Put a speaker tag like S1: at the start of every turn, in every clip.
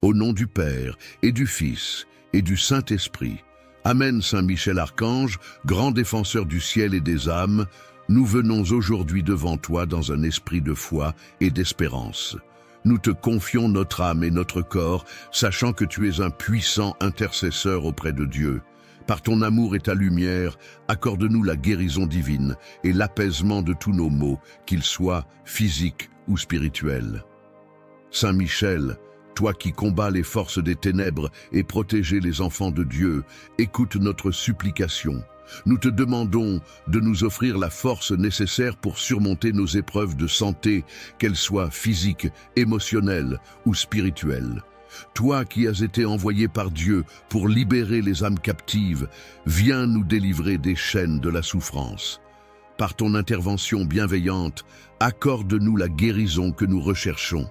S1: Au nom du Père, et du Fils, et du Saint-Esprit. Amen. Saint Michel Archange, grand défenseur du ciel et des âmes, nous venons aujourd'hui devant toi dans un esprit de foi et d'espérance. Nous te confions notre âme et notre corps, sachant que tu es un puissant intercesseur auprès de Dieu. Par ton amour et ta lumière, accorde-nous la guérison divine et l'apaisement de tous nos maux, qu'ils soient physiques ou spirituels. Saint Michel, toi qui combats les forces des ténèbres et protégez les enfants de Dieu, écoute notre supplication. Nous te demandons de nous offrir la force nécessaire pour surmonter nos épreuves de santé, qu'elles soient physiques, émotionnelles ou spirituelles. Toi qui as été envoyé par Dieu pour libérer les âmes captives, viens nous délivrer des chaînes de la souffrance. Par ton intervention bienveillante, accorde-nous la guérison que nous recherchons.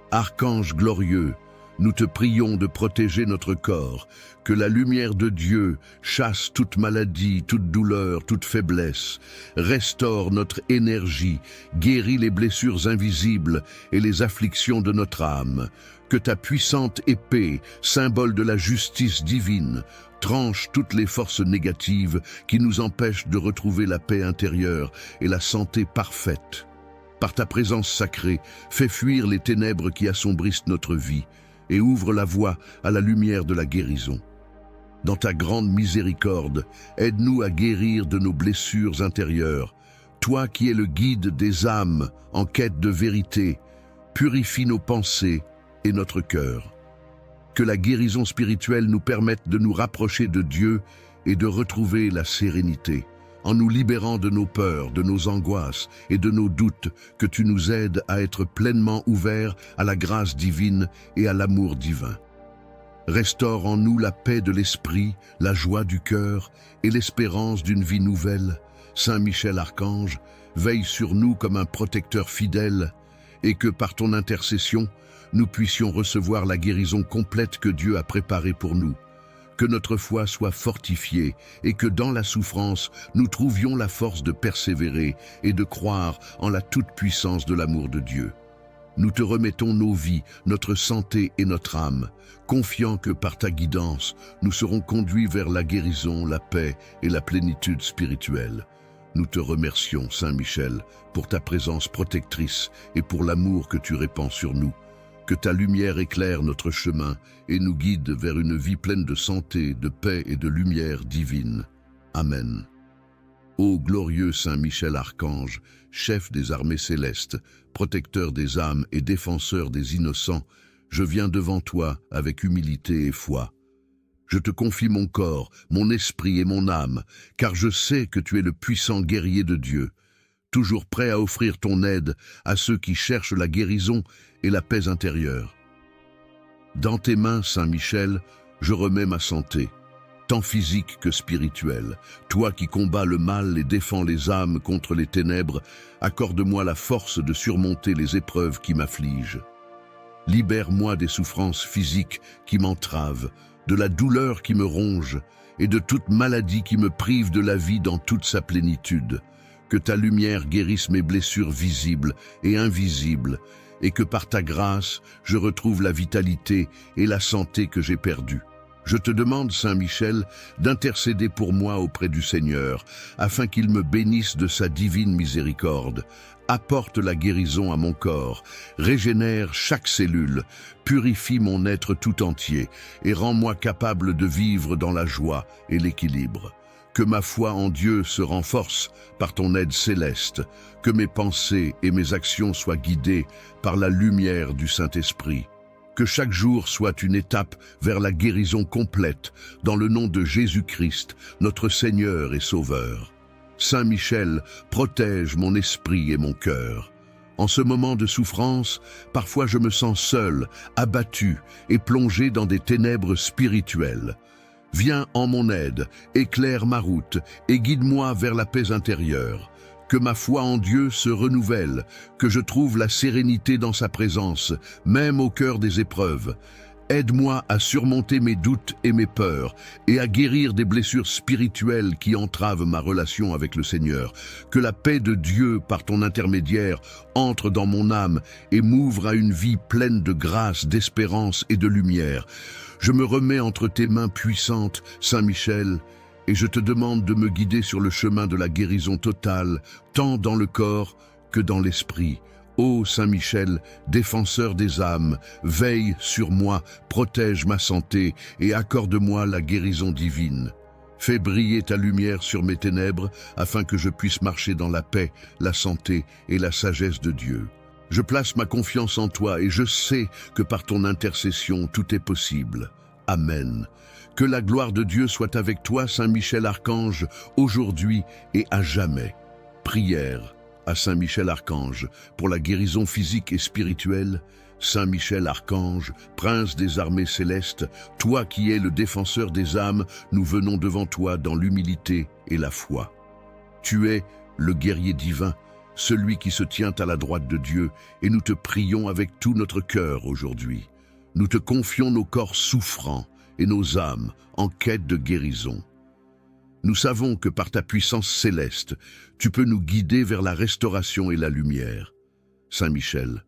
S1: Archange glorieux, nous te prions de protéger notre corps, que la lumière de Dieu chasse toute maladie, toute douleur, toute faiblesse, restaure notre énergie, guérit les blessures invisibles et les afflictions de notre âme. Que ta puissante épée, symbole de la justice divine, tranche toutes les forces négatives qui nous empêchent de retrouver la paix intérieure et la santé parfaite. Par ta présence sacrée, fais fuir les ténèbres qui assombrissent notre vie et ouvre la voie à la lumière de la guérison. Dans ta grande miséricorde, aide-nous à guérir de nos blessures intérieures. Toi qui es le guide des âmes en quête de vérité, purifie nos pensées et notre cœur. Que la guérison spirituelle nous permette de nous rapprocher de Dieu et de retrouver la sérénité. En nous libérant de nos peurs, de nos angoisses et de nos doutes, que tu nous aides à être pleinement ouverts à la grâce divine et à l'amour divin. Restaure en nous la paix de l'esprit, la joie du cœur et l'espérance d'une vie nouvelle. Saint Michel Archange, veille sur nous comme un protecteur fidèle et que par ton intercession, nous puissions recevoir la guérison complète que Dieu a préparée pour nous. Que notre foi soit fortifiée et que dans la souffrance, nous trouvions la force de persévérer et de croire en la toute-puissance de l'amour de Dieu. Nous te remettons nos vies, notre santé et notre âme, confiant que par ta guidance, nous serons conduits vers la guérison, la paix et la plénitude spirituelle. Nous te remercions, Saint Michel, pour ta présence protectrice et pour l'amour que tu répands sur nous. Que ta lumière éclaire notre chemin et nous guide vers une vie pleine de santé, de paix et de lumière divine. Amen. Ô glorieux Saint Michel Archange, chef des armées célestes, protecteur des âmes et défenseur des innocents, je viens devant toi avec humilité et foi. Je te confie mon corps, mon esprit et mon âme, car je sais que tu es le puissant guerrier de Dieu, toujours prêt à offrir ton aide à ceux qui cherchent la guérison et la paix intérieure. Dans tes mains, Saint Michel, je remets ma santé, tant physique que spirituelle. Toi qui combats le mal et défends les âmes contre les ténèbres, accorde-moi la force de surmonter les épreuves qui m'affligent. Libère-moi des souffrances physiques qui m'entravent, de la douleur qui me ronge et de toute maladie qui me prive de la vie dans toute sa plénitude. Que ta lumière guérisse mes blessures visibles et invisibles, et que par ta grâce, je retrouve la vitalité et la santé que j'ai perdues. Je te demande, Saint Michel, d'intercéder pour moi auprès du Seigneur, afin qu'il me bénisse de sa divine miséricorde. Apporte la guérison à mon corps, régénère chaque cellule, purifie mon être tout entier, et rends-moi capable de vivre dans la joie et l'équilibre. Que ma foi en Dieu se renforce par ton aide céleste, que mes pensées et mes actions soient guidées par la lumière du Saint-Esprit. Que chaque jour soit une étape vers la guérison complète, dans le nom de Jésus-Christ, notre Seigneur et Sauveur. Saint Michel, protège mon esprit et mon cœur. En ce moment de souffrance, parfois je me sens seul, abattu et plongé dans des ténèbres spirituelles. Viens en mon aide, éclaire ma route et guide-moi vers la paix intérieure. Que ma foi en Dieu se renouvelle, que je trouve la sérénité dans sa présence, même au cœur des épreuves. Aide-moi à surmonter mes doutes et mes peurs et à guérir des blessures spirituelles qui entravent ma relation avec le Seigneur. Que la paix de Dieu, par ton intermédiaire, entre dans mon âme et m'ouvre à une vie pleine de grâce, d'espérance et de lumière. Je me remets entre tes mains puissantes, Saint Michel, et je te demande de me guider sur le chemin de la guérison totale, tant dans le corps que dans l'esprit. Ô Saint Michel, défenseur des âmes, veille sur moi, protège ma santé et accorde-moi la guérison divine. Fais briller ta lumière sur mes ténèbres afin que je puisse marcher dans la paix, la santé et la sagesse de Dieu. Je place ma confiance en toi et je sais que par ton intercession tout est possible. Amen. Que la gloire de Dieu soit avec toi, Saint Michel Archange, aujourd'hui et à jamais. Prière à Saint Michel Archange pour la guérison physique et spirituelle. Saint Michel Archange, prince des armées célestes, toi qui es le défenseur des âmes, nous venons devant toi dans l'humilité et la foi. Tu es le guerrier divin, celui qui se tient à la droite de Dieu, et nous te prions avec tout notre cœur aujourd'hui. Nous te confions nos corps souffrants et nos âmes en quête de guérison. Nous savons que par ta puissance céleste, tu peux nous guider vers la restauration et la lumière. Saint Michel,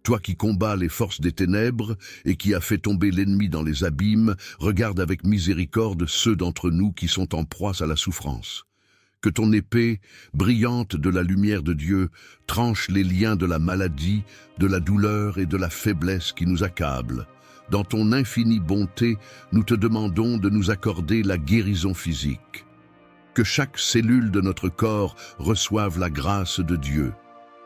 S1: toi qui combats les forces des ténèbres et qui as fait tomber l'ennemi dans les abîmes, regarde avec miséricorde ceux d'entre nous qui sont en proie à la souffrance. Que ton épée, brillante de la lumière de Dieu, tranche les liens de la maladie, de la douleur et de la faiblesse qui nous accablent. Dans ton infinie bonté, nous te demandons de nous accorder la guérison physique. Que chaque cellule de notre corps reçoive la grâce de Dieu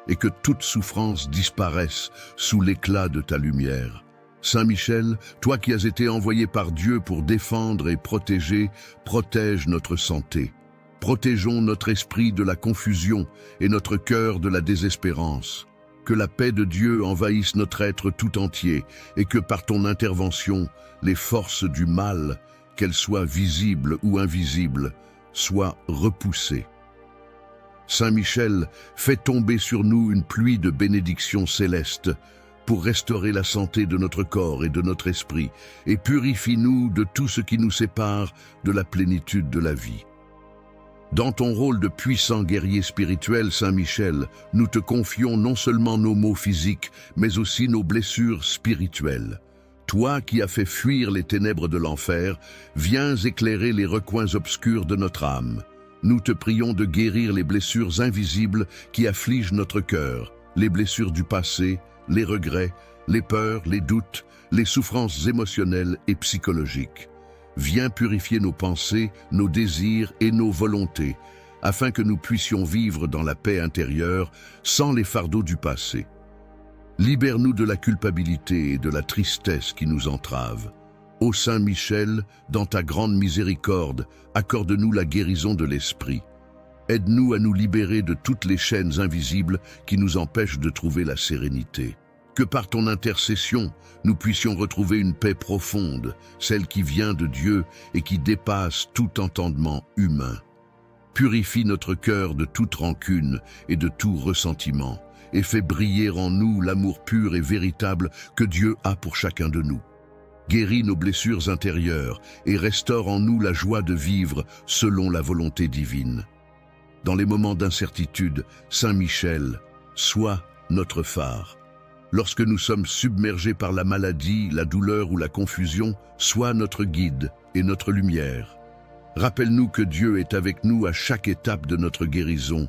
S1: et que toute souffrance disparaisse sous l'éclat de ta lumière. Saint Michel, toi qui as été envoyé par Dieu pour défendre et protéger, protège notre santé. Protégeons notre esprit de la confusion et notre cœur de la désespérance. Que la paix de Dieu envahisse notre être tout entier et que par ton intervention, les forces du mal, qu'elles soient visibles ou invisibles, soient repoussées. Saint Michel, fais tomber sur nous une pluie de bénédictions célestes pour restaurer la santé de notre corps et de notre esprit et purifie-nous de tout ce qui nous sépare de la plénitude de la vie. Dans ton rôle de puissant guerrier spirituel, Saint Michel, nous te confions non seulement nos maux physiques, mais aussi nos blessures spirituelles. Toi qui as fait fuir les ténèbres de l'enfer, viens éclairer les recoins obscurs de notre âme. Nous te prions de guérir les blessures invisibles qui affligent notre cœur, les blessures du passé, les regrets, les peurs, les doutes, les souffrances émotionnelles et psychologiques. Viens purifier nos pensées, nos désirs et nos volontés, afin que nous puissions vivre dans la paix intérieure sans les fardeaux du passé. Libère-nous de la culpabilité et de la tristesse qui nous entravent. Ô Saint Michel, dans ta grande miséricorde, accorde-nous la guérison de l'esprit. Aide-nous à nous libérer de toutes les chaînes invisibles qui nous empêchent de trouver la sérénité. Que par ton intercession, nous puissions retrouver une paix profonde, celle qui vient de Dieu et qui dépasse tout entendement humain. Purifie notre cœur de toute rancune et de tout ressentiment, et fais briller en nous l'amour pur et véritable que Dieu a pour chacun de nous. Guéris nos blessures intérieures et restaure en nous la joie de vivre selon la volonté divine. Dans les moments d'incertitude, Saint Michel, sois notre phare. Lorsque nous sommes submergés par la maladie, la douleur ou la confusion, sois notre guide et notre lumière. Rappelle-nous que Dieu est avec nous à chaque étape de notre guérison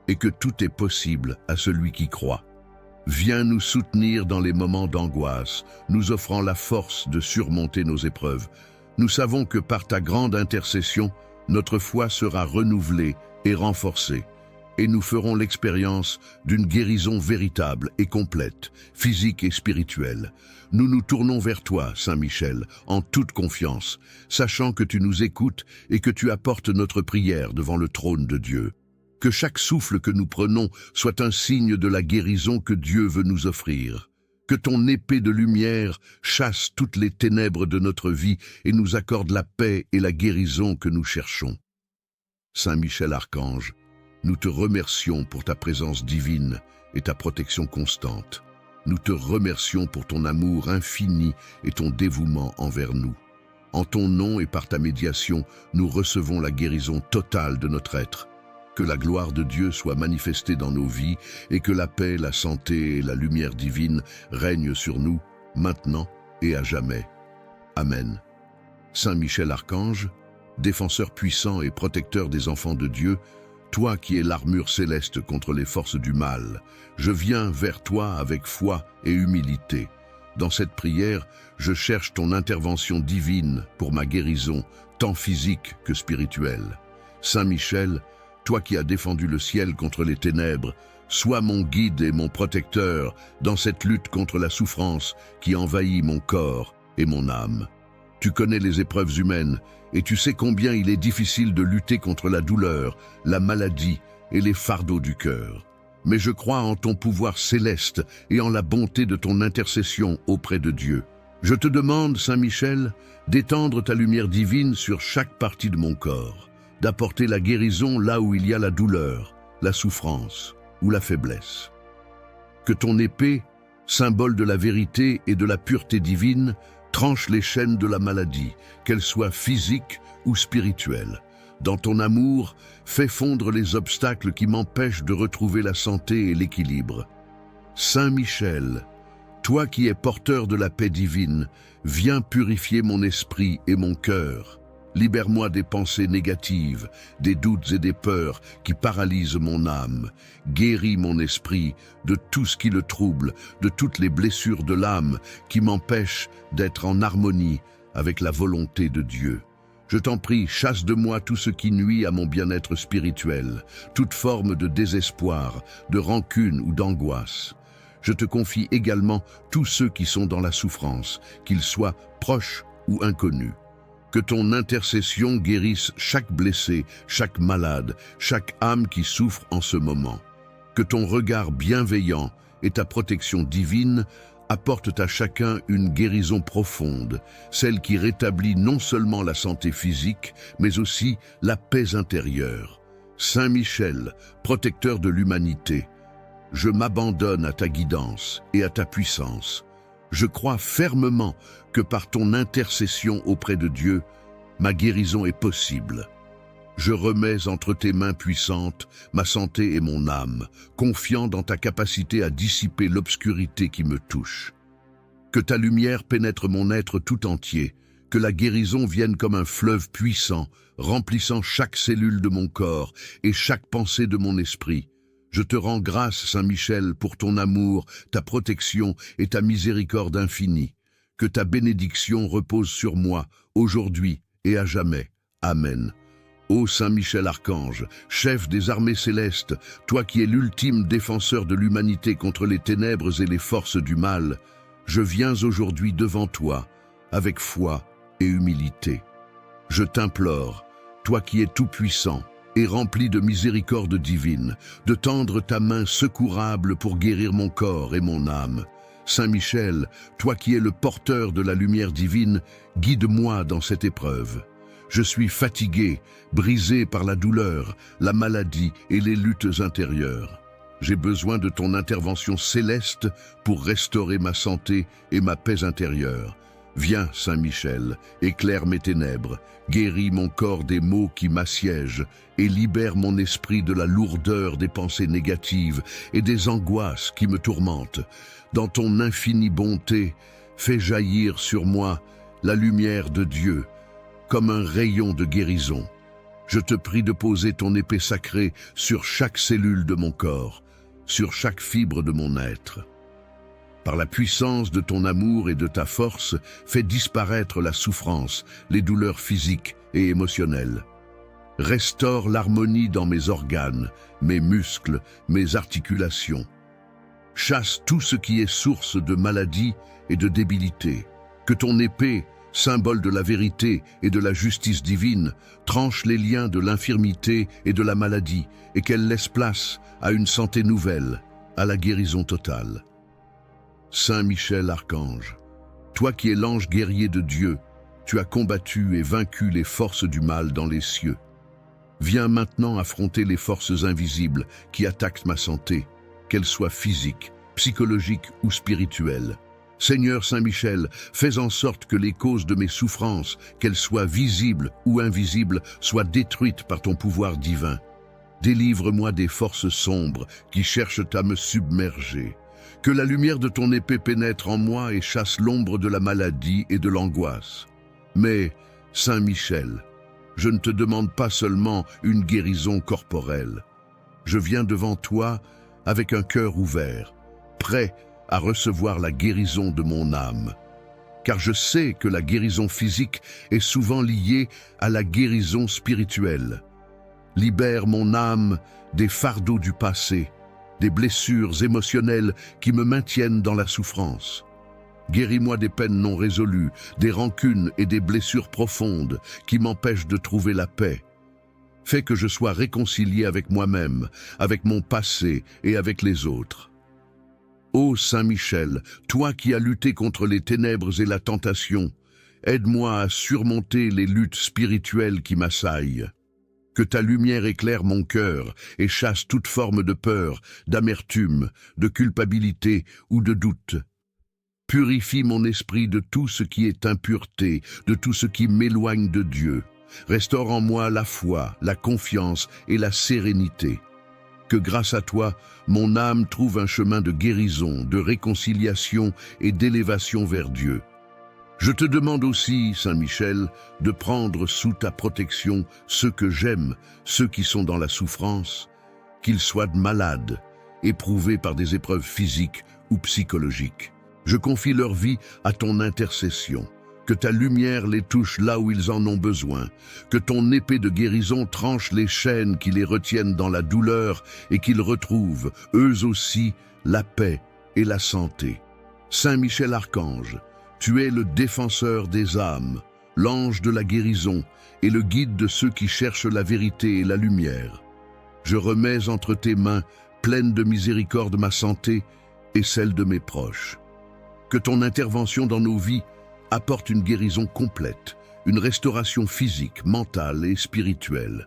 S1: et que tout est possible à celui qui croit. Viens nous soutenir dans les moments d'angoisse, nous offrant la force de surmonter nos épreuves. Nous savons que par ta grande intercession, notre foi sera renouvelée et renforcée, et nous ferons l'expérience d'une guérison véritable et complète, physique et spirituelle. Nous nous tournons vers toi, Saint Michel, en toute confiance, sachant que tu nous écoutes et que tu apportes notre prière devant le trône de Dieu. Que chaque souffle que nous prenons soit un signe de la guérison que Dieu veut nous offrir. Que ton épée de lumière chasse toutes les ténèbres de notre vie et nous accorde la paix et la guérison que nous cherchons. Saint Michel Archange, nous te remercions pour ta présence divine et ta protection constante. Nous te remercions pour ton amour infini et ton dévouement envers nous. En ton nom et par ta médiation, nous recevons la guérison totale de notre être. Que la gloire de Dieu soit manifestée dans nos vies et que la paix, la santé et la lumière divine règnent sur nous, maintenant et à jamais. Amen. Saint Michel Archange, défenseur puissant et protecteur des enfants de Dieu, toi qui es l'armure céleste contre les forces du mal, je viens vers toi avec foi et humilité. Dans cette prière, je cherche ton intervention divine pour ma guérison, tant physique que spirituelle. Saint Michel, toi qui as défendu le ciel contre les ténèbres, sois mon guide et mon protecteur dans cette lutte contre la souffrance qui envahit mon corps et mon âme. Tu connais les épreuves humaines et tu sais combien il est difficile de lutter contre la douleur, la maladie et les fardeaux du cœur. Mais je crois en ton pouvoir céleste et en la bonté de ton intercession auprès de Dieu. Je te demande, Saint Michel, d'étendre ta lumière divine sur chaque partie de mon corps, d'apporter la guérison là où il y a la douleur, la souffrance ou la faiblesse. Que ton épée, symbole de la vérité et de la pureté divine, tranche les chaînes de la maladie, qu'elles soient physiques ou spirituelles. Dans ton amour, fais fondre les obstacles qui m'empêchent de retrouver la santé et l'équilibre. Saint Michel, toi qui es porteur de la paix divine, viens purifier mon esprit et mon cœur. Libère-moi des pensées négatives, des doutes et des peurs qui paralysent mon âme. Guéris mon esprit de tout ce qui le trouble, de toutes les blessures de l'âme qui m'empêchent d'être en harmonie avec la volonté de Dieu. Je t'en prie, chasse de moi tout ce qui nuit à mon bien-être spirituel, toute forme de désespoir, de rancune ou d'angoisse. Je te confie également tous ceux qui sont dans la souffrance, qu'ils soient proches ou inconnus. Que ton intercession guérisse chaque blessé, chaque malade, chaque âme qui souffre en ce moment. Que ton regard bienveillant et ta protection divine apportent à chacun une guérison profonde, celle qui rétablit non seulement la santé physique, mais aussi la paix intérieure. Saint Michel, protecteur de l'humanité, je m'abandonne à ta guidance et à ta puissance. Je crois fermement que par ton intercession auprès de Dieu, ma guérison est possible. Je remets entre tes mains puissantes ma santé et mon âme, confiant dans ta capacité à dissiper l'obscurité qui me touche. Que ta lumière pénètre mon être tout entier, que la guérison vienne comme un fleuve puissant, remplissant chaque cellule de mon corps et chaque pensée de mon esprit. Je te rends grâce, Saint Michel, pour ton amour, ta protection et ta miséricorde infinie. Que ta bénédiction repose sur moi, aujourd'hui et à jamais. Amen. Ô Saint Michel Archange, chef des armées célestes, toi qui es l'ultime défenseur de l'humanité contre les ténèbres et les forces du mal, je viens aujourd'hui devant toi, avec foi et humilité. Je t'implore, toi qui es tout-puissant et rempli de miséricorde divine, de tendre ta main secourable pour guérir mon corps et mon âme. Saint Michel, toi qui es le porteur de la lumière divine, guide-moi dans cette épreuve. Je suis fatigué, brisé par la douleur, la maladie et les luttes intérieures. J'ai besoin de ton intervention céleste pour restaurer ma santé et ma paix intérieure. Viens, Saint Michel, éclaire mes ténèbres, guéris mon corps des maux qui m'assiègent et libère mon esprit de la lourdeur des pensées négatives et des angoisses qui me tourmentent. Dans ton infinie bonté, fais jaillir sur moi la lumière de Dieu, comme un rayon de guérison. Je te prie de poser ton épée sacrée sur chaque cellule de mon corps, sur chaque fibre de mon être. Par la puissance de ton amour et de ta force, fais disparaître la souffrance, les douleurs physiques et émotionnelles. Restaure l'harmonie dans mes organes, mes muscles, mes articulations. Chasse tout ce qui est source de maladie et de débilité. Que ton épée, symbole de la vérité et de la justice divine, tranche les liens de l'infirmité et de la maladie et qu'elle laisse place à une santé nouvelle, à la guérison totale. Saint Michel Archange, toi qui es l'ange guerrier de Dieu, tu as combattu et vaincu les forces du mal dans les cieux. Viens maintenant affronter les forces invisibles qui attaquent ma santé, qu'elles soient physiques, psychologiques ou spirituelles. Seigneur Saint Michel, fais en sorte que les causes de mes souffrances, qu'elles soient visibles ou invisibles, soient détruites par ton pouvoir divin. Délivre-moi des forces sombres qui cherchent à me submerger. Que la lumière de ton épée pénètre en moi et chasse l'ombre de la maladie et de l'angoisse. Mais, Saint Michel, je ne te demande pas seulement une guérison corporelle. Je viens devant toi avec un cœur ouvert, prêt à recevoir la guérison de mon âme. Car je sais que la guérison physique est souvent liée à la guérison spirituelle. Libère mon âme des fardeaux du passé, des blessures émotionnelles qui me maintiennent dans la souffrance. Guéris-moi des peines non résolues, des rancunes et des blessures profondes qui m'empêchent de trouver la paix. Fais que je sois réconcilié avec moi-même, avec mon passé et avec les autres. Ô Saint Michel, toi qui as lutté contre les ténèbres et la tentation, aide-moi à surmonter les luttes spirituelles qui m'assaillent. Que ta lumière éclaire mon cœur et chasse toute forme de peur, d'amertume, de culpabilité ou de doute. Purifie mon esprit de tout ce qui est impureté, de tout ce qui m'éloigne de Dieu. Restaure en moi la foi, la confiance et la sérénité. Que grâce à toi, mon âme trouve un chemin de guérison, de réconciliation et d'élévation vers Dieu. Je te demande aussi, Saint Michel, de prendre sous ta protection ceux que j'aime, ceux qui sont dans la souffrance, qu'ils soient malades, éprouvés par des épreuves physiques ou psychologiques. Je confie leur vie à ton intercession. Que ta lumière les touche là où ils en ont besoin. Que ton épée de guérison tranche les chaînes qui les retiennent dans la douleur et qu'ils retrouvent, eux aussi, la paix et la santé. Saint Michel Archange, tu es le défenseur des âmes, l'ange de la guérison et le guide de ceux qui cherchent la vérité et la lumière. Je remets entre tes mains, pleines de miséricorde, ma santé et celle de mes proches. Que ton intervention dans nos vies apporte une guérison complète, une restauration physique, mentale et spirituelle.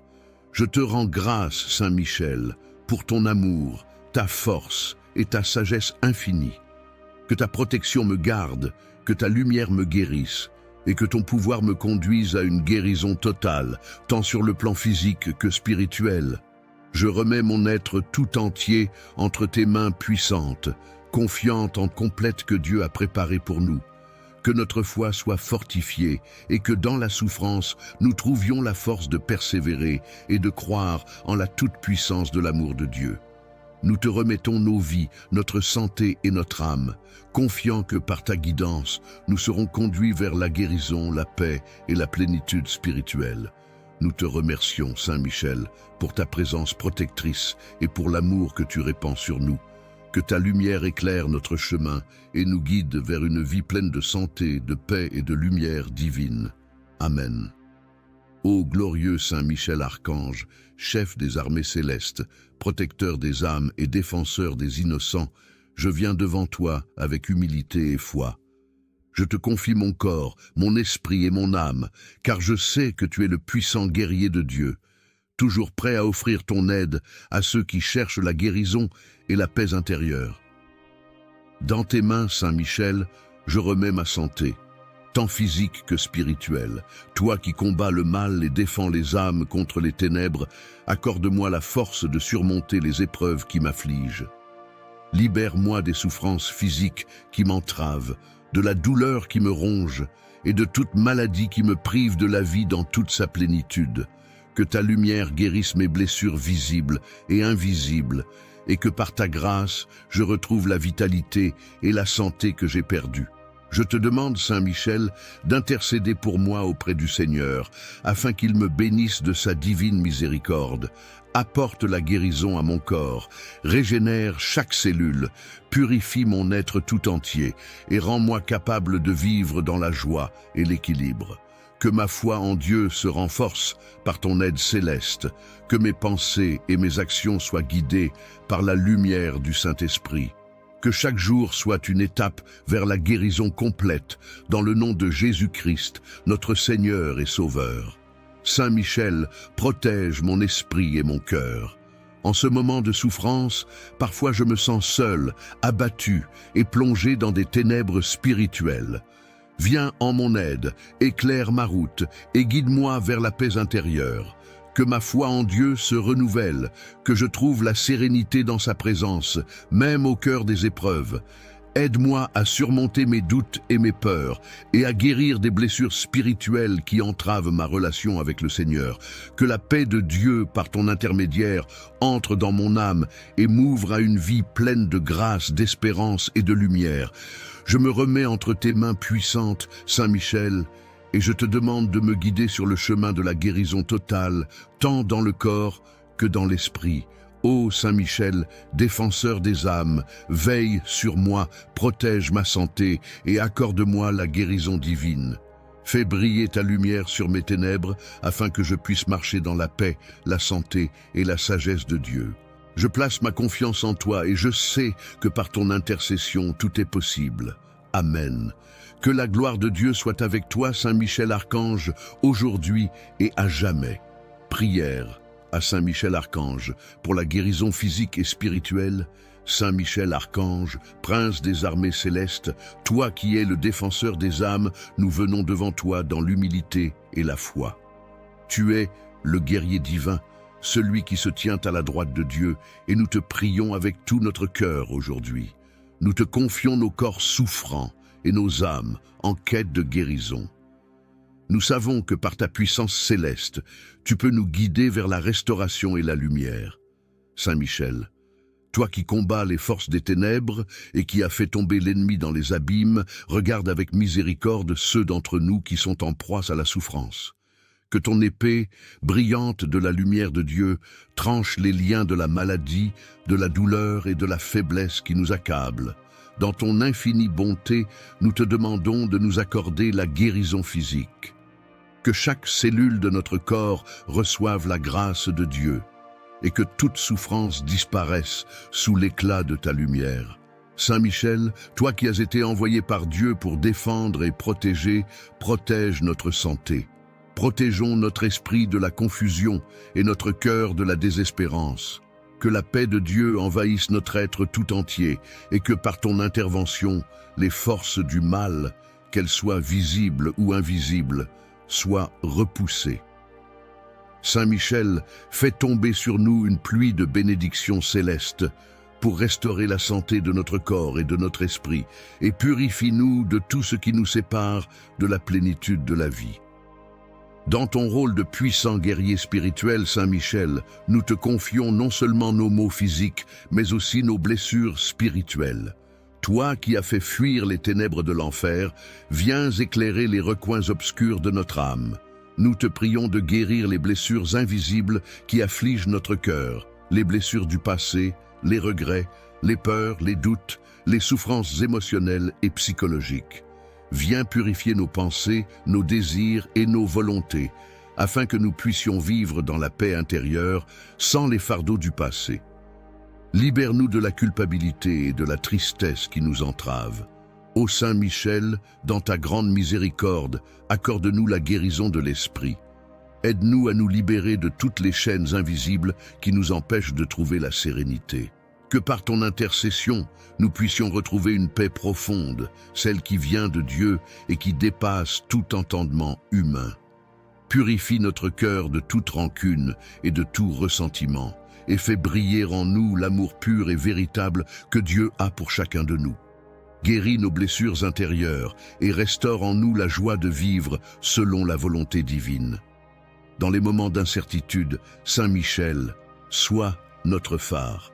S1: Je te rends grâce, Saint Michel, pour ton amour, ta force et ta sagesse infinie. Que ta protection me garde, que ta lumière me guérisse et que ton pouvoir me conduise à une guérison totale, tant sur le plan physique que spirituel. Je remets mon être tout entier entre tes mains puissantes, confiante en complète que Dieu a préparé pour nous. Que notre foi soit fortifiée et que dans la souffrance, nous trouvions la force de persévérer et de croire en la toute-puissance de l'amour de Dieu. Nous te remettons nos vies, notre santé et notre âme, confiants que par ta guidance, nous serons conduits vers la guérison, la paix et la plénitude spirituelle. Nous te remercions, Saint Michel, pour ta présence protectrice et pour l'amour que tu répands sur nous. Que ta lumière éclaire notre chemin et nous guide vers une vie pleine de santé, de paix et de lumière divine. Amen. Ô glorieux Saint Michel Archange, chef des armées célestes, protecteur des âmes et défenseur des innocents, je viens devant toi avec humilité et foi. Je te confie mon corps, mon esprit et mon âme, car je sais que tu es le puissant guerrier de Dieu, toujours prêt à offrir ton aide à ceux qui cherchent la guérison et la paix intérieure. Dans tes mains, Saint Michel, je remets ma santé, tant physique que spirituelle. Toi qui combats le mal et défends les âmes contre les ténèbres, accorde-moi la force de surmonter les épreuves qui m'affligent. Libère-moi des souffrances physiques qui m'entravent, de la douleur qui me ronge et de toute maladie qui me prive de la vie dans toute sa plénitude. Que ta lumière guérisse mes blessures visibles et invisibles, et que par ta grâce, je retrouve la vitalité et la santé que j'ai perdues. Je te demande, Saint Michel, d'intercéder pour moi auprès du Seigneur, afin qu'il me bénisse de sa divine miséricorde. Apporte la guérison à mon corps, régénère chaque cellule, purifie mon être tout entier, et rends-moi capable de vivre dans la joie et l'équilibre. Que ma foi en Dieu se renforce par ton aide céleste, que mes pensées et mes actions soient guidées par la lumière du Saint-Esprit. Que chaque jour soit une étape vers la guérison complète, dans le nom de Jésus-Christ, notre Seigneur et Sauveur. Saint Michel, protège mon esprit et mon cœur. En ce moment de souffrance, parfois je me sens seul, abattu et plongé dans des ténèbres spirituelles. Viens en mon aide, éclaire ma route et guide-moi vers la paix intérieure. Que ma foi en Dieu se renouvelle, que je trouve la sérénité dans sa présence, même au cœur des épreuves. Aide-moi à surmonter mes doutes et mes peurs et à guérir des blessures spirituelles qui entravent ma relation avec le Seigneur. Que la paix de Dieu, par ton intermédiaire, entre dans mon âme et m'ouvre à une vie pleine de grâce, d'espérance et de lumière. Je me remets entre tes mains puissantes, Saint Michel, et je te demande de me guider sur le chemin de la guérison totale, tant dans le corps que dans l'esprit. Ô Saint Michel, défenseur des âmes, veille sur moi, protège ma santé et accorde-moi la guérison divine. Fais briller ta lumière sur mes ténèbres afin que je puisse marcher dans la paix, la santé et la sagesse de Dieu. Je place ma confiance en toi et je sais que par ton intercession tout est possible. Amen. Que la gloire de Dieu soit avec toi, Saint Michel Archange, aujourd'hui et à jamais. Prière à Saint Michel Archange pour la guérison physique et spirituelle. Saint Michel Archange, prince des armées célestes, toi qui es le défenseur des âmes, nous venons devant toi dans l'humilité et la foi. Tu es le guerrier divin, celui qui se tient à la droite de Dieu, et nous te prions avec tout notre cœur aujourd'hui. Nous te confions nos corps souffrants et nos âmes en quête de guérison. Nous savons que par ta puissance céleste, tu peux nous guider vers la restauration et la lumière. Saint Michel, toi qui combats les forces des ténèbres et qui as fait tomber l'ennemi dans les abîmes, regarde avec miséricorde ceux d'entre nous qui sont en proie à la souffrance. Que ton épée, brillante de la lumière de Dieu, tranche les liens de la maladie, de la douleur et de la faiblesse qui nous accablent. Dans ton infinie bonté, nous te demandons de nous accorder la guérison physique. Que chaque cellule de notre corps reçoive la grâce de Dieu et que toute souffrance disparaisse sous l'éclat de ta lumière. Saint Michel, toi qui as été envoyé par Dieu pour défendre et protéger, protège notre santé. Protégeons notre esprit de la confusion et notre cœur de la désespérance. Que la paix de Dieu envahisse notre être tout entier et que par ton intervention, les forces du mal, qu'elles soient visibles ou invisibles, soient repoussées. Saint Michel, fais tomber sur nous une pluie de bénédictions célestes pour restaurer la santé de notre corps et de notre esprit et purifie-nous de tout ce qui nous sépare de la plénitude de la vie. Dans ton rôle de puissant guerrier spirituel, Saint Michel, nous te confions non seulement nos maux physiques, mais aussi nos blessures spirituelles. Toi qui as fait fuir les ténèbres de l'enfer, viens éclairer les recoins obscurs de notre âme. Nous te prions de guérir les blessures invisibles qui affligent notre cœur, les blessures du passé, les regrets, les peurs, les doutes, les souffrances émotionnelles et psychologiques. Viens purifier nos pensées, nos désirs et nos volontés, afin que nous puissions vivre dans la paix intérieure sans les fardeaux du passé. Libère-nous de la culpabilité et de la tristesse qui nous entravent. Ô Saint Michel, dans ta grande miséricorde, accorde-nous la guérison de l'esprit. Aide-nous à nous libérer de toutes les chaînes invisibles qui nous empêchent de trouver la sérénité. Que par ton intercession, nous puissions retrouver une paix profonde, celle qui vient de Dieu et qui dépasse tout entendement humain. Purifie notre cœur de toute rancune et de tout ressentiment, et fais briller en nous l'amour pur et véritable que Dieu a pour chacun de nous. Guéris nos blessures intérieures et restaure en nous la joie de vivre selon la volonté divine. Dans les moments d'incertitude, Saint Michel, sois notre phare.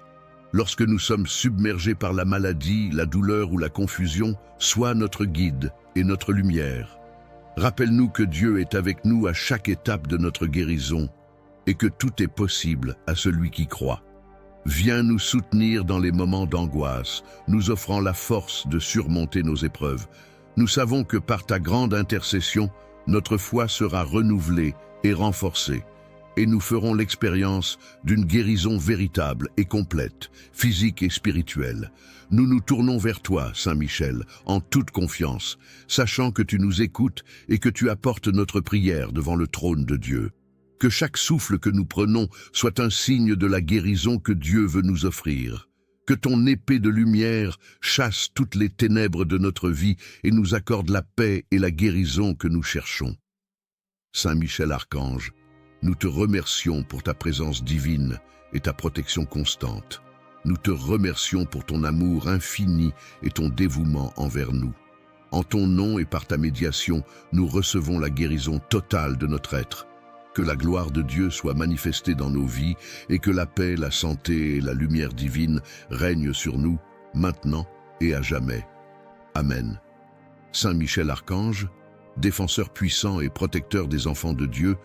S1: Lorsque nous sommes submergés par la maladie, la douleur ou la confusion, sois notre guide et notre lumière. Rappelle-nous que Dieu est avec nous à chaque étape de notre guérison et que tout est possible à celui qui croit. Viens nous soutenir dans les moments d'angoisse, nous offrant la force de surmonter nos épreuves. Nous savons que par ta grande intercession, notre foi sera renouvelée et renforcée, et nous ferons l'expérience d'une guérison véritable et complète, physique et spirituelle. Nous nous tournons vers toi, Saint Michel, en toute confiance, sachant que tu nous écoutes et que tu apportes notre prière devant le trône de Dieu. Que chaque souffle que nous prenons soit un signe de la guérison que Dieu veut nous offrir. Que ton épée de lumière chasse toutes les ténèbres de notre vie et nous accorde la paix et la guérison que nous cherchons. Saint Michel Archange, nous te remercions pour ta présence divine et ta protection constante. Nous te remercions pour ton amour infini et ton dévouement envers nous. En ton nom et par ta médiation, nous recevons la guérison totale de notre être. Que la gloire de Dieu soit manifestée dans nos vies et que la paix, la santé et la lumière divine règnent sur nous, maintenant et à jamais. Amen. Saint Michel Archange, défenseur puissant et protecteur des enfants de Dieu,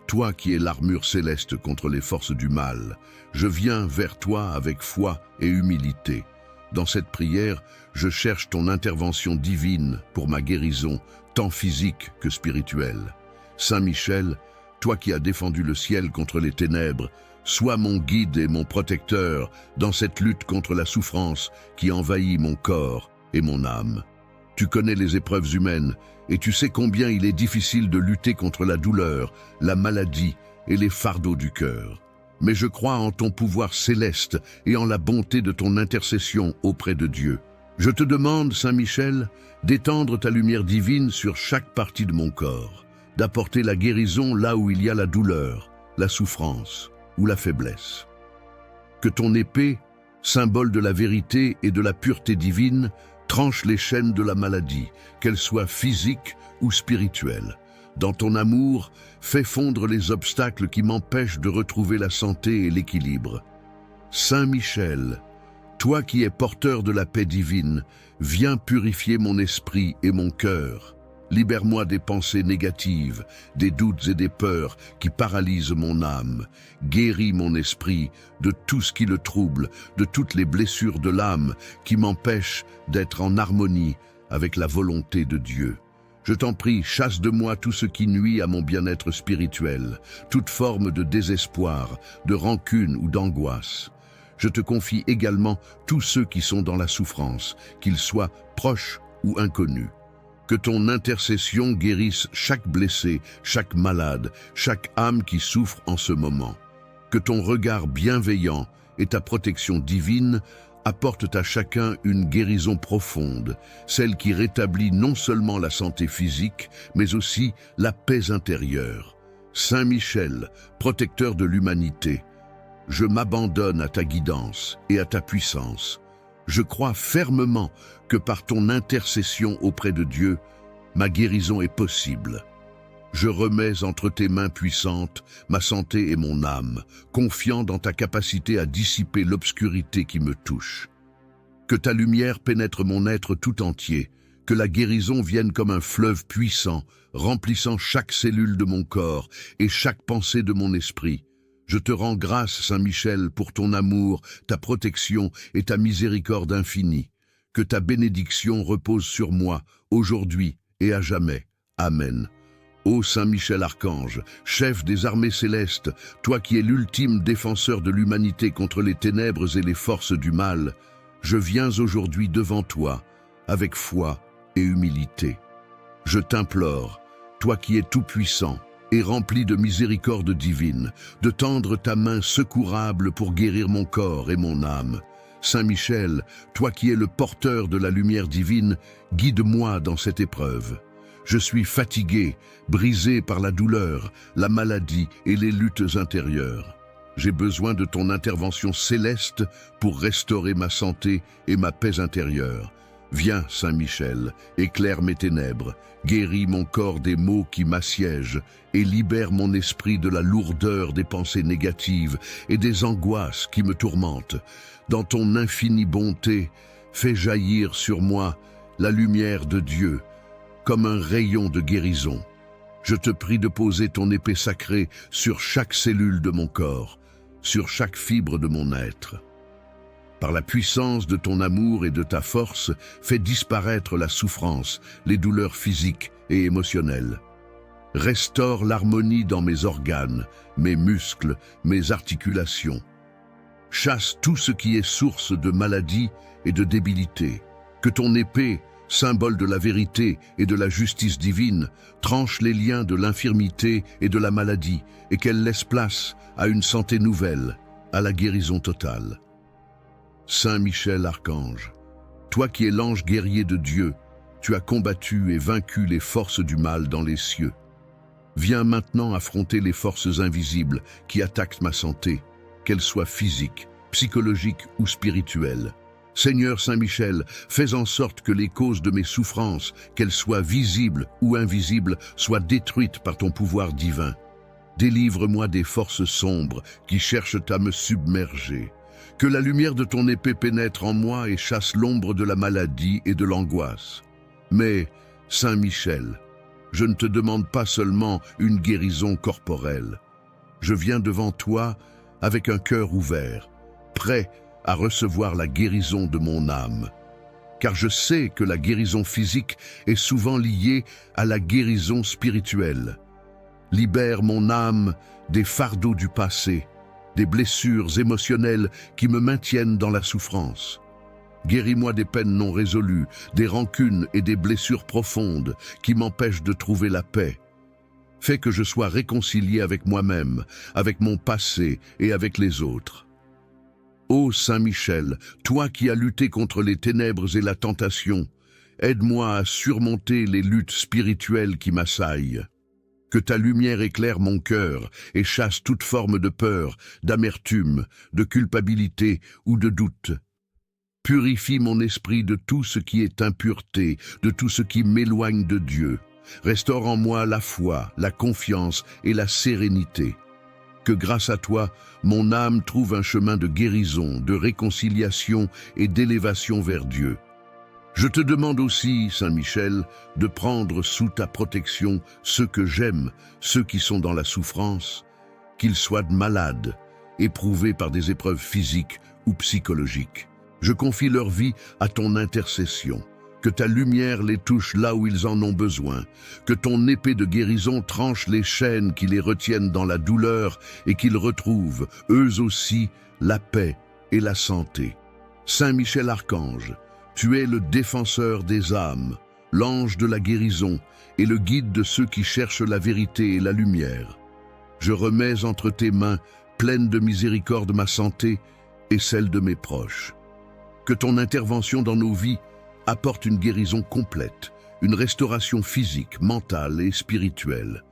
S1: toi qui es l'armure céleste contre les forces du mal, je viens vers toi avec foi et humilité. Dans cette prière, je cherche ton intervention divine pour ma guérison, tant physique que spirituelle. Saint Michel, toi qui as défendu le ciel contre les ténèbres, sois mon guide et mon protecteur dans cette lutte contre la souffrance qui envahit mon corps et mon âme. Tu connais les épreuves humaines et tu sais combien il est difficile de lutter contre la douleur, la maladie et les fardeaux du cœur. Mais je crois en ton pouvoir céleste et en la bonté de ton intercession auprès de Dieu. Je te demande, Saint Michel, d'étendre ta lumière divine sur chaque partie de mon corps, d'apporter la guérison là où il y a la douleur, la souffrance ou la faiblesse. Que ton épée, symbole de la vérité et de la pureté divine, tranche les chaînes de la maladie, qu'elle soit physique ou spirituelle. Dans ton amour, fais fondre les obstacles qui m'empêchent de retrouver la santé et l'équilibre. Saint Michel, toi qui es porteur de la paix divine, viens purifier mon esprit et mon cœur. Libère-moi des pensées négatives, des doutes et des peurs qui paralysent mon âme. Guéris mon esprit de tout ce qui le trouble, de toutes les blessures de l'âme qui m'empêchent d'être en harmonie avec la volonté de Dieu. Je t'en prie, chasse de moi tout ce qui nuit à mon bien-être spirituel, toute forme de désespoir, de rancune ou d'angoisse. Je te confie également tous ceux qui sont dans la souffrance, qu'ils soient proches ou inconnus. Que ton intercession guérisse chaque blessé, chaque malade, chaque âme qui souffre en ce moment. Que ton regard bienveillant et ta protection divine apportent à chacun une guérison profonde, celle qui rétablit non seulement la santé physique, mais aussi la paix intérieure. Saint Michel, protecteur de l'humanité, je m'abandonne à ta guidance et à ta puissance. Je crois fermement que par ton intercession auprès de Dieu, ma guérison est possible. Je remets entre tes mains puissantes ma santé et mon âme, confiant dans ta capacité à dissiper l'obscurité qui me touche. Que ta lumière pénètre mon être tout entier, que la guérison vienne comme un fleuve puissant, remplissant chaque cellule de mon corps et chaque pensée de mon esprit. Je te rends grâce, Saint Michel, pour ton amour, ta protection et ta miséricorde infinie. Que ta bénédiction repose sur moi, aujourd'hui et à jamais. Amen. Ô Saint Michel Archange, chef des armées célestes, toi qui es l'ultime défenseur de l'humanité contre les ténèbres et les forces du mal, je viens aujourd'hui devant toi, avec foi et humilité. Je t'implore, toi qui es tout-puissant et rempli de miséricorde divine, de tendre ta main secourable pour guérir mon corps et mon âme. Saint Michel, toi qui es le porteur de la lumière divine, guide-moi dans cette épreuve. Je suis fatigué, brisé par la douleur, la maladie et les luttes intérieures. J'ai besoin de ton intervention céleste pour restaurer ma santé et ma paix intérieure. Viens, Saint Michel, éclaire mes ténèbres, guéris mon corps des maux qui m'assiègent et libère mon esprit de la lourdeur des pensées négatives et des angoisses qui me tourmentent. Dans ton infinie bonté, fais jaillir sur moi la lumière de Dieu, comme un rayon de guérison. Je te prie de poser ton épée sacrée sur chaque cellule de mon corps, sur chaque fibre de mon être. Par la puissance de ton amour et de ta force, fais disparaître la souffrance, les douleurs physiques et émotionnelles. Restaure l'harmonie dans mes organes, mes muscles, mes articulations. Chasse tout ce qui est source de maladie et de débilité. Que ton épée, symbole de la vérité et de la justice divine, tranche les liens de l'infirmité et de la maladie et qu'elle laisse place à une santé nouvelle, à la guérison totale. Saint Michel Archange, toi qui es l'ange guerrier de Dieu, tu as combattu et vaincu les forces du mal dans les cieux. Viens maintenant affronter les forces invisibles qui attaquent ma santé, qu'elles soient physiques, psychologiques ou spirituelles. Seigneur Saint Michel, fais en sorte que les causes de mes souffrances, qu'elles soient visibles ou invisibles, soient détruites par ton pouvoir divin. Délivre-moi des forces sombres qui cherchent à me submerger. Que la lumière de ton épée pénètre en moi et chasse l'ombre de la maladie et de l'angoisse. Mais, Saint Michel, je ne te demande pas seulement une guérison corporelle. Je viens devant toi avec un cœur ouvert, prêt à recevoir la guérison de mon âme. Car je sais que la guérison physique est souvent liée à la guérison spirituelle. Libère mon âme des fardeaux du passé, des blessures émotionnelles qui me maintiennent dans la souffrance. Guéris-moi des peines non résolues, des rancunes et des blessures profondes qui m'empêchent de trouver la paix. Fais que je sois réconcilié avec moi-même, avec mon passé et avec les autres. Ô Saint Michel, toi qui as lutté contre les ténèbres et la tentation, aide-moi à surmonter les luttes spirituelles qui m'assaillent. Que ta lumière éclaire mon cœur et chasse toute forme de peur, d'amertume, de culpabilité ou de doute. Purifie mon esprit de tout ce qui est impureté, de tout ce qui m'éloigne de Dieu. Restaure en moi la foi, la confiance et la sérénité. Que grâce à toi, mon âme trouve un chemin de guérison, de réconciliation et d'élévation vers Dieu. Je te demande aussi, Saint Michel, de prendre sous ta protection ceux que j'aime, ceux qui sont dans la souffrance, qu'ils soient malades, éprouvés par des épreuves physiques ou psychologiques. Je confie leur vie à ton intercession. Que ta lumière les touche là où ils en ont besoin. Que ton épée de guérison tranche les chaînes qui les retiennent dans la douleur et qu'ils retrouvent, eux aussi, la paix et la santé. Saint Michel Archange, tu es le défenseur des âmes, l'ange de la guérison et le guide de ceux qui cherchent la vérité et la lumière. Je remets entre tes mains, pleine de miséricorde, ma santé et celle de mes proches. Que ton intervention dans nos vies apporte une guérison complète, une restauration physique, mentale et spirituelle.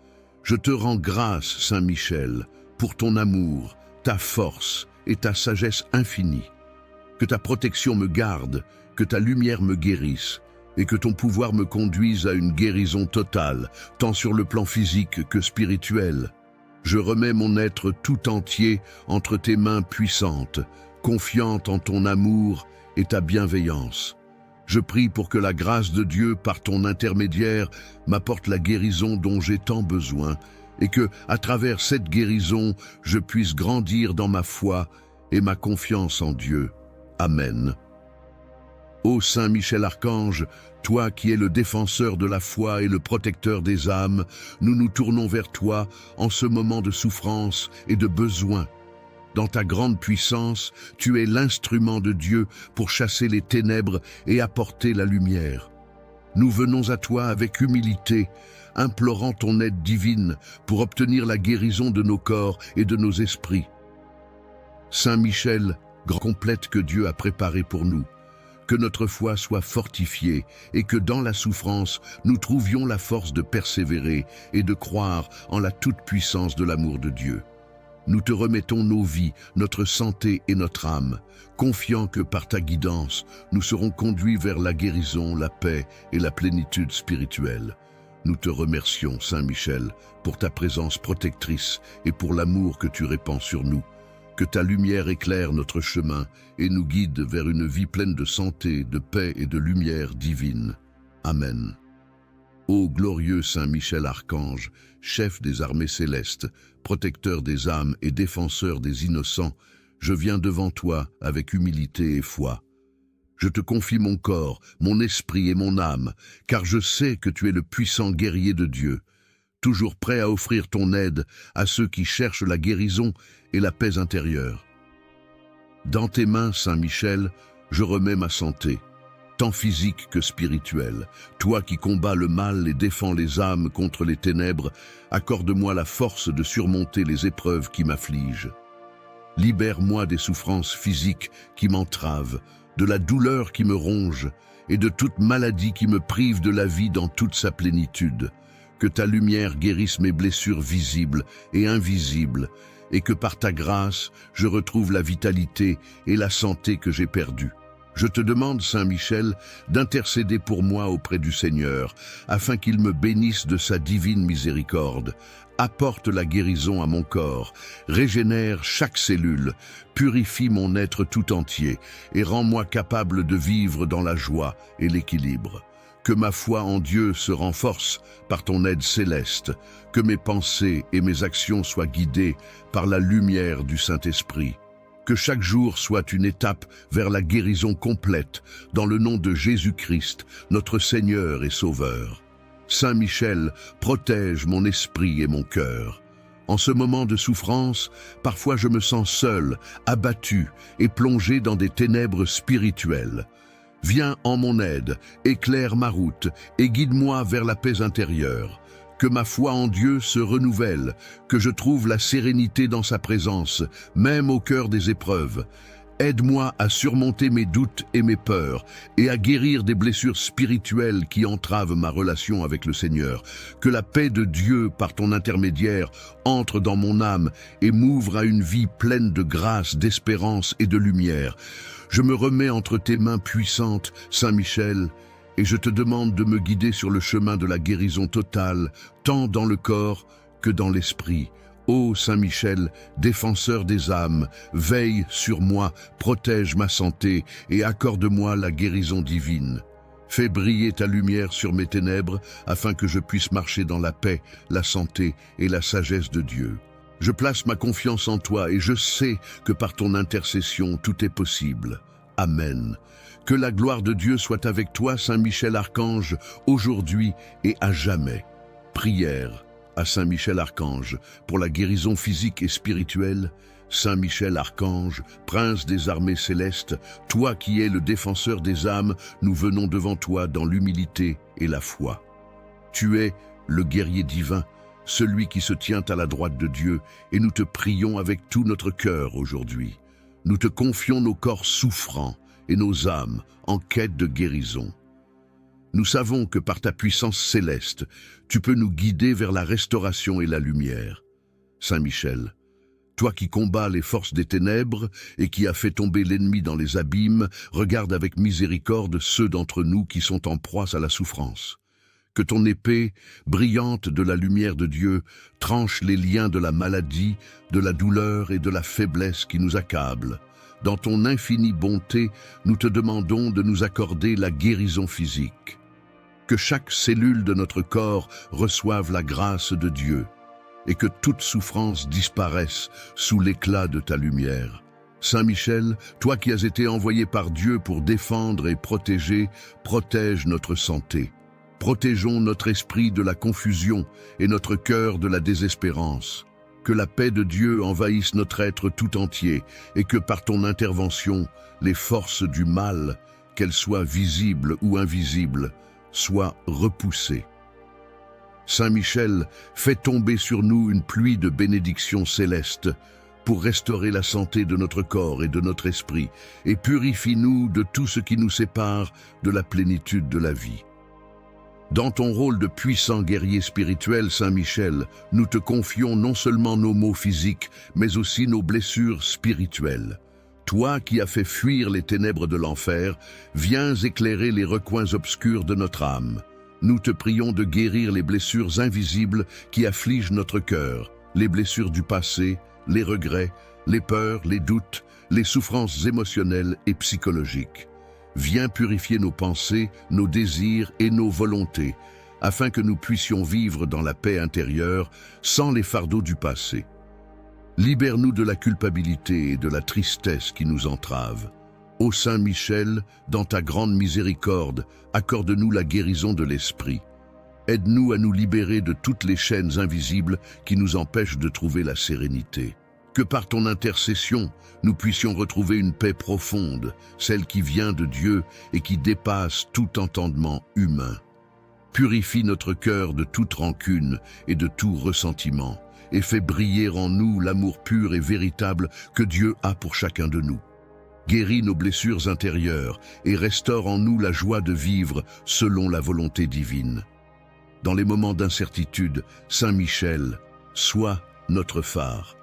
S1: Je te rends grâce, Saint Michel, pour ton amour, ta force et ta sagesse infinie. Que ta protection me garde, que ta lumière me guérisse et que ton pouvoir me conduise à une guérison totale, tant sur le plan physique que spirituel. Je remets mon être tout entier entre tes mains puissantes, confiante en ton amour et ta bienveillance. Je prie pour que la grâce de Dieu, par ton intermédiaire, m'apporte la guérison dont j'ai tant besoin, et que, à travers cette guérison, je puisse grandir dans ma foi et ma confiance en Dieu. Amen. Ô Saint Michel Archange, toi qui es le défenseur de la foi et le protecteur des âmes, nous nous tournons vers toi en ce moment de souffrance et de besoin. Dans ta grande puissance, tu es l'instrument de Dieu pour chasser les ténèbres et apporter la lumière. Nous venons à toi avec humilité, implorant ton aide divine pour obtenir la guérison de nos corps et de nos esprits. Saint Michel, grand complète que Dieu a préparé pour nous, que notre foi soit fortifiée et que dans la souffrance, nous trouvions la force de persévérer et de croire en la toute-puissance de l'amour de Dieu. Nous te remettons nos vies, notre santé et notre âme, confiants que par ta guidance, nous serons conduits vers la guérison, la paix et la plénitude spirituelle. Nous te remercions, Saint Michel, pour ta présence protectrice et pour l'amour que tu répands sur nous. Que ta lumière éclaire notre chemin et nous guide vers une vie pleine de santé, de paix et de lumière divine. Amen. Ô glorieux Saint Michel Archange, chef des armées célestes, protecteur des âmes et défenseur des innocents, je viens devant toi avec humilité et foi. Je te confie mon corps, mon esprit et mon âme, car je sais que tu es le puissant guerrier de Dieu, toujours prêt à offrir ton aide à ceux qui cherchent la guérison et la paix intérieure. Dans tes mains, Saint Michel, je remets ma santé. tant physiques que spirituelles. Toi qui combats le mal et défends les âmes contre les ténèbres, accorde-moi la force de surmonter les épreuves qui m'affligent. Libère-moi des souffrances physiques qui m'entravent, de la douleur qui me ronge et de toute maladie qui me prive de la vie dans toute sa plénitude. Que ta lumière guérisse mes blessures visibles et invisibles, et que par ta grâce, je retrouve la vitalité et la santé que j'ai perdues. Je te demande, Saint Michel, d'intercéder pour moi auprès du Seigneur, afin qu'il me bénisse de sa divine miséricorde. Apporte la guérison à mon corps, régénère chaque cellule, purifie mon être tout entier et rends-moi capable de vivre dans la joie et l'équilibre. Que ma foi en Dieu se renforce par ton aide céleste, que mes pensées et mes actions soient guidées par la lumière du Saint-Esprit. Que chaque jour soit une étape vers la guérison complète, dans le nom de Jésus-Christ, notre Seigneur et Sauveur. Saint Michel, protège mon esprit et mon cœur. En ce moment de souffrance, parfois je me sens seul, abattu et plongé dans des ténèbres spirituelles. Viens en mon aide, éclaire ma route et guide-moi vers la paix intérieure. Que ma foi en Dieu se renouvelle, que je trouve la sérénité dans sa présence, même au cœur des épreuves. Aide-moi à surmonter mes doutes et mes peurs et à guérir des blessures spirituelles qui entravent ma relation avec le Seigneur. Que la paix de Dieu, par ton intermédiaire, entre dans mon âme et m'ouvre à une vie pleine de grâce, d'espérance et de lumière. Je me remets entre tes mains puissantes, Saint Michel, et je te demande de me guider sur le chemin de la guérison totale, tant dans le corps que dans l'esprit. Ô Saint Michel, défenseur des âmes, veille sur moi, protège ma santé et accorde-moi la guérison divine. Fais briller ta lumière sur mes ténèbres afin que je puisse marcher dans la paix, la santé et la sagesse de Dieu. Je place ma confiance en toi et je sais que par ton intercession tout est possible. Amen. Que la gloire de Dieu soit avec toi, Saint Michel Archange, aujourd'hui et à jamais. Prière à Saint Michel Archange pour la guérison physique et spirituelle. Saint Michel Archange, prince des armées célestes, toi qui es le défenseur des âmes, nous venons devant toi dans l'humilité et la foi. Tu es le guerrier divin, celui qui se tient à la droite de Dieu, et nous te prions avec tout notre cœur aujourd'hui. Nous te confions nos corps souffrants et nos âmes en quête de guérison. Nous savons que par ta puissance céleste, tu peux nous guider vers la restauration et la lumière. Saint Michel, toi qui combats les forces des ténèbres et qui as fait tomber l'ennemi dans les abîmes, regarde avec miséricorde ceux d'entre nous qui sont en proie à la souffrance. Que ton épée, brillante de la lumière de Dieu, tranche les liens de la maladie, de la douleur et de la faiblesse qui nous accablent. Dans ton infinie bonté, nous te demandons de nous accorder la guérison physique. Que chaque cellule de notre corps reçoive la grâce de Dieu et que toute souffrance disparaisse sous l'éclat de ta lumière. Saint Michel, toi qui as été envoyé par Dieu pour défendre et protéger, protège notre santé. Protégeons notre esprit de la confusion et notre cœur de la désespérance. Que la paix de Dieu envahisse notre être tout entier et que par ton intervention, les forces du mal, qu'elles soient visibles ou invisibles, soient repoussées. Saint Michel, fais tomber sur nous une pluie de bénédictions célestes pour restaurer la santé de notre corps et de notre esprit et purifie-nous de tout ce qui nous sépare de la plénitude de la vie. Dans ton rôle de puissant guerrier spirituel, Saint Michel, nous te confions non seulement nos maux physiques, mais aussi nos blessures spirituelles. Toi qui as fait fuir les ténèbres de l'enfer, viens éclairer les recoins obscurs de notre âme. Nous te prions de guérir les blessures invisibles qui affligent notre cœur, les blessures du passé, les regrets, les peurs, les doutes, les souffrances émotionnelles et psychologiques. Viens purifier nos pensées, nos désirs et nos volontés, afin que nous puissions vivre dans la paix intérieure sans les fardeaux du passé. Libère-nous de la culpabilité et de la tristesse qui nous entravent. Ô Saint Michel, dans ta grande miséricorde, accorde-nous la guérison de l'esprit. Aide-nous à nous libérer de toutes les chaînes invisibles qui nous empêchent de trouver la sérénité. Que par ton intercession, nous puissions retrouver une paix profonde, celle qui vient de Dieu et qui dépasse tout entendement humain. Purifie notre cœur de toute rancune et de tout ressentiment, et fais briller en nous l'amour pur et véritable que Dieu a pour chacun de nous. Guéris nos blessures intérieures et restaure en nous la joie de vivre selon la volonté divine. Dans les moments d'incertitude, Saint Michel, sois notre phare.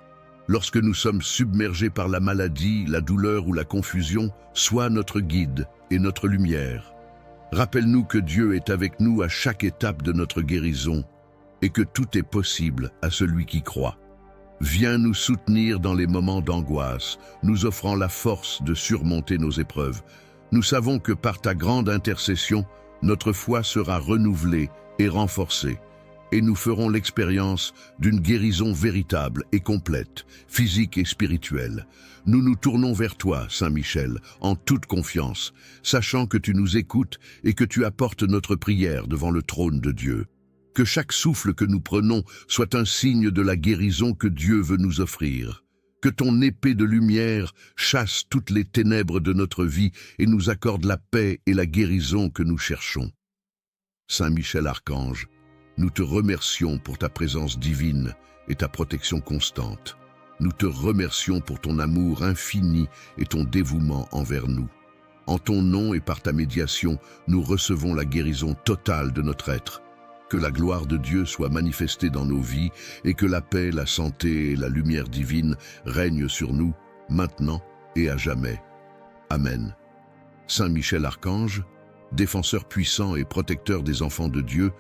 S1: Lorsque nous sommes submergés par la maladie, la douleur ou la confusion, sois notre guide et notre lumière. Rappelle-nous que Dieu est avec nous à chaque étape de notre guérison et que tout est possible à celui qui croit. Viens nous soutenir dans les moments d'angoisse, nous offrant la force de surmonter nos épreuves. Nous savons que par ta grande intercession, notre foi sera renouvelée et renforcée, et nous ferons l'expérience d'une guérison véritable et complète, physique et spirituelle. Nous nous tournons vers toi, Saint Michel, en toute confiance, sachant que tu nous écoutes et que tu apportes notre prière devant le trône de Dieu. Que chaque souffle que nous prenons soit un signe de la guérison que Dieu veut nous offrir. Que ton épée de lumière chasse toutes les ténèbres de notre vie et nous accorde la paix et la guérison que nous cherchons. Saint Michel Archange, nous te remercions pour ta présence divine et ta protection constante. Nous te remercions pour ton amour infini et ton dévouement envers nous. En ton nom et par ta médiation, nous recevons la guérison totale de notre être. Que la gloire de Dieu soit manifestée dans nos vies et que la paix, la santé et la lumière divine règnent sur nous, maintenant et à jamais. Amen. Saint Michel Archange, défenseur puissant et protecteur des enfants de Dieu,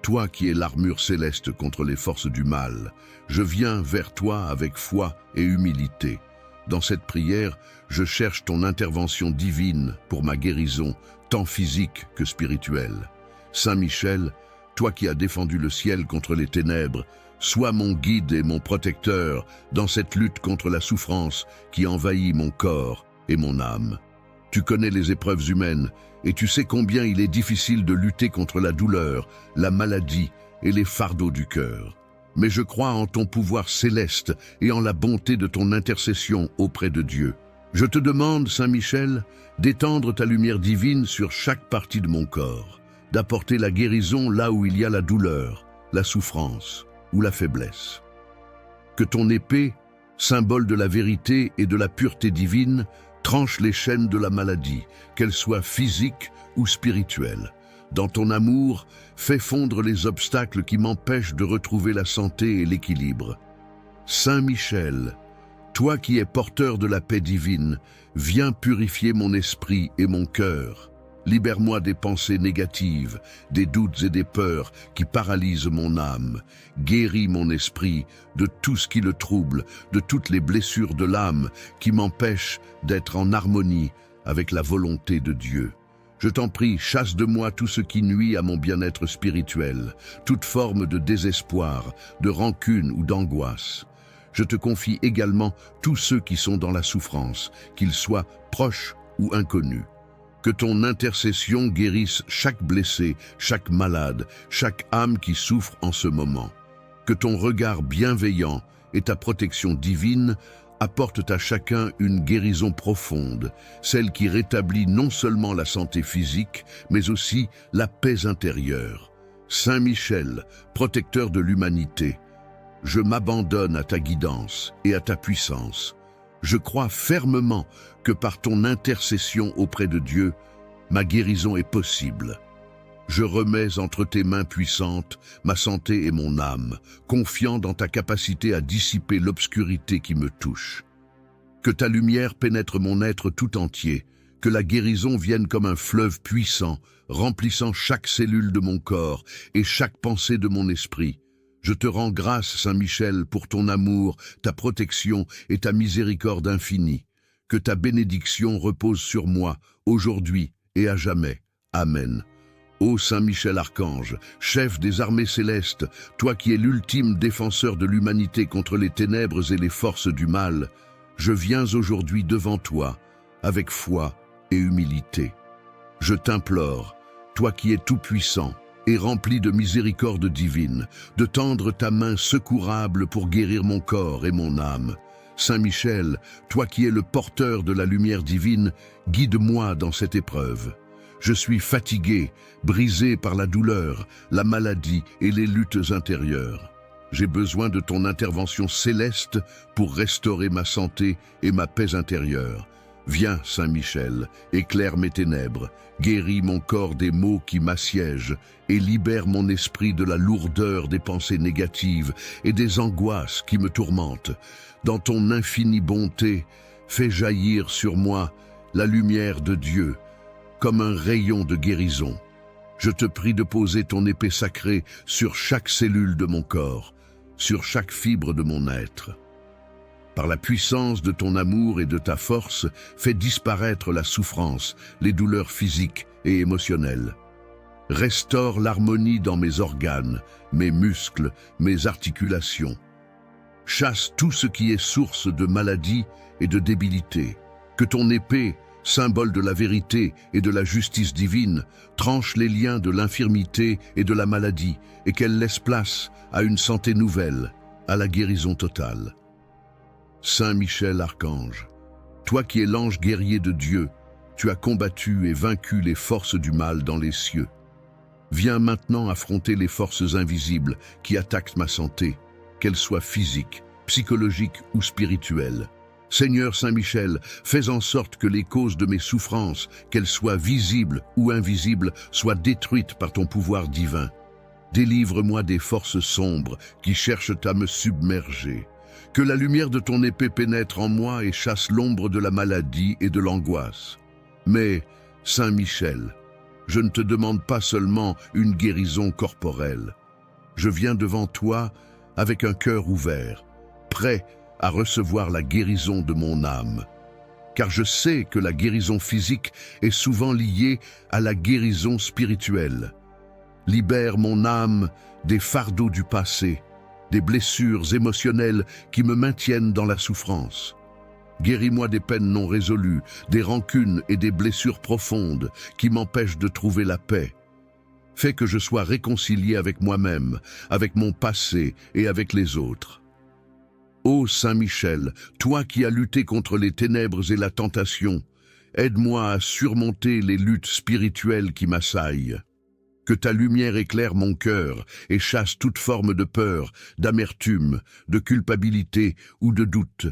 S1: toi qui es l'armure céleste contre les forces du mal, je viens vers toi avec foi et humilité. Dans cette prière, je cherche ton intervention divine pour ma guérison, tant physique que spirituelle. Saint Michel, toi qui as défendu le ciel contre les ténèbres, sois mon guide et mon protecteur dans cette lutte contre la souffrance qui envahit mon corps et mon âme. Tu connais les épreuves humaines et tu sais combien il est difficile de lutter contre la douleur, la maladie et les fardeaux du cœur. Mais je crois en ton pouvoir céleste et en la bonté de ton intercession auprès de Dieu. Je te demande, Saint Michel, d'étendre ta lumière divine sur chaque partie de mon corps, d'apporter la guérison là où il y a la douleur, la souffrance ou la faiblesse. Que ton épée, symbole de la vérité et de la pureté divine, tranche les chaînes de la maladie, qu'elle soit physique ou spirituelle. Dans ton amour, fais fondre les obstacles qui m'empêchent de retrouver la santé et l'équilibre. Saint Michel, toi qui es porteur de la paix divine, viens purifier mon esprit et mon cœur. Libère-moi des pensées négatives, des doutes et des peurs qui paralysent mon âme. Guéris mon esprit de tout ce qui le trouble, de toutes les blessures de l'âme qui m'empêchent d'être en harmonie avec la volonté de Dieu. Je t'en prie, chasse de moi tout ce qui nuit à mon bien-être spirituel, toute forme de désespoir, de rancune ou d'angoisse. Je te confie également tous ceux qui sont dans la souffrance, qu'ils soient proches ou inconnus. Que ton intercession guérisse chaque blessé, chaque malade, chaque âme qui souffre en ce moment. Que ton regard bienveillant et ta protection divine apportent à chacun une guérison profonde, celle qui rétablit non seulement la santé physique, mais aussi la paix intérieure. Saint Michel, protecteur de l'humanité, je m'abandonne à ta guidance et à ta puissance. Je crois fermement que par ton intercession auprès de Dieu, ma guérison est possible. Je remets entre tes mains puissantes ma santé et mon âme, confiant dans ta capacité à dissiper l'obscurité qui me touche. Que ta lumière pénètre mon être tout entier, que la guérison vienne comme un fleuve puissant, remplissant chaque cellule de mon corps et chaque pensée de mon esprit. Je te rends grâce, Saint Michel, pour ton amour, ta protection et ta miséricorde infinie. Que ta bénédiction repose sur moi, aujourd'hui et à jamais. Amen. Ô Saint Michel Archange, chef des armées célestes, toi qui es l'ultime défenseur de l'humanité contre les ténèbres et les forces du mal, je viens aujourd'hui devant toi, avec foi et humilité. Je t'implore, toi qui es tout-puissant et rempli de miséricorde divine, de tendre ta main secourable pour guérir mon corps et mon âme. Saint Michel, toi qui es le porteur de la lumière divine, guide-moi dans cette épreuve. Je suis fatigué, brisé par la douleur, la maladie et les luttes intérieures. J'ai besoin de ton intervention céleste pour restaurer ma santé et ma paix intérieure. Viens, Saint Michel, éclaire mes ténèbres, guéris mon corps des maux qui m'assiègent et libère mon esprit de la lourdeur des pensées négatives et des angoisses qui me tourmentent. Dans ton infinie bonté, fais jaillir sur moi la lumière de Dieu, comme un rayon de guérison. Je te prie de poser ton épée sacrée sur chaque cellule de mon corps, sur chaque fibre de mon être. Par la puissance de ton amour et de ta force, fais disparaître la souffrance, les douleurs physiques et émotionnelles. Restaure l'harmonie dans mes organes, mes muscles, mes articulations. Chasse tout ce qui est source de maladie et de débilité. Que ton épée, symbole de la vérité et de la justice divine, tranche les liens de l'infirmité et de la maladie et qu'elle laisse place à une santé nouvelle, à la guérison totale. Saint Michel Archange, toi qui es l'ange guerrier de Dieu, tu as combattu et vaincu les forces du mal dans les cieux. Viens maintenant affronter les forces invisibles qui attaquent ma santé, qu'elles soient physiques, psychologiques ou spirituelles. Seigneur Saint Michel, fais en sorte que les causes de mes souffrances, qu'elles soient visibles ou invisibles, soient détruites par ton pouvoir divin. Délivre-moi des forces sombres qui cherchent à me submerger. Que la lumière de ton épée pénètre en moi et chasse l'ombre de la maladie et de l'angoisse. Mais, Saint Michel, je ne te demande pas seulement une guérison corporelle. Je viens devant toi avec un cœur ouvert, prêt à recevoir la guérison de mon âme. Car je sais que la guérison physique est souvent liée à la guérison spirituelle. Libère mon âme des fardeaux du passé, des blessures émotionnelles qui me maintiennent dans la souffrance. Guéris-moi des peines non résolues, des rancunes et des blessures profondes qui m'empêchent de trouver la paix. Fais que je sois réconcilié avec moi-même, avec mon passé et avec les autres. Ô Saint Michel, toi qui as lutté contre les ténèbres et la tentation, aide-moi à surmonter les luttes spirituelles qui m'assaillent. Que ta lumière éclaire mon cœur et chasse toute forme de peur, d'amertume, de culpabilité ou de doute.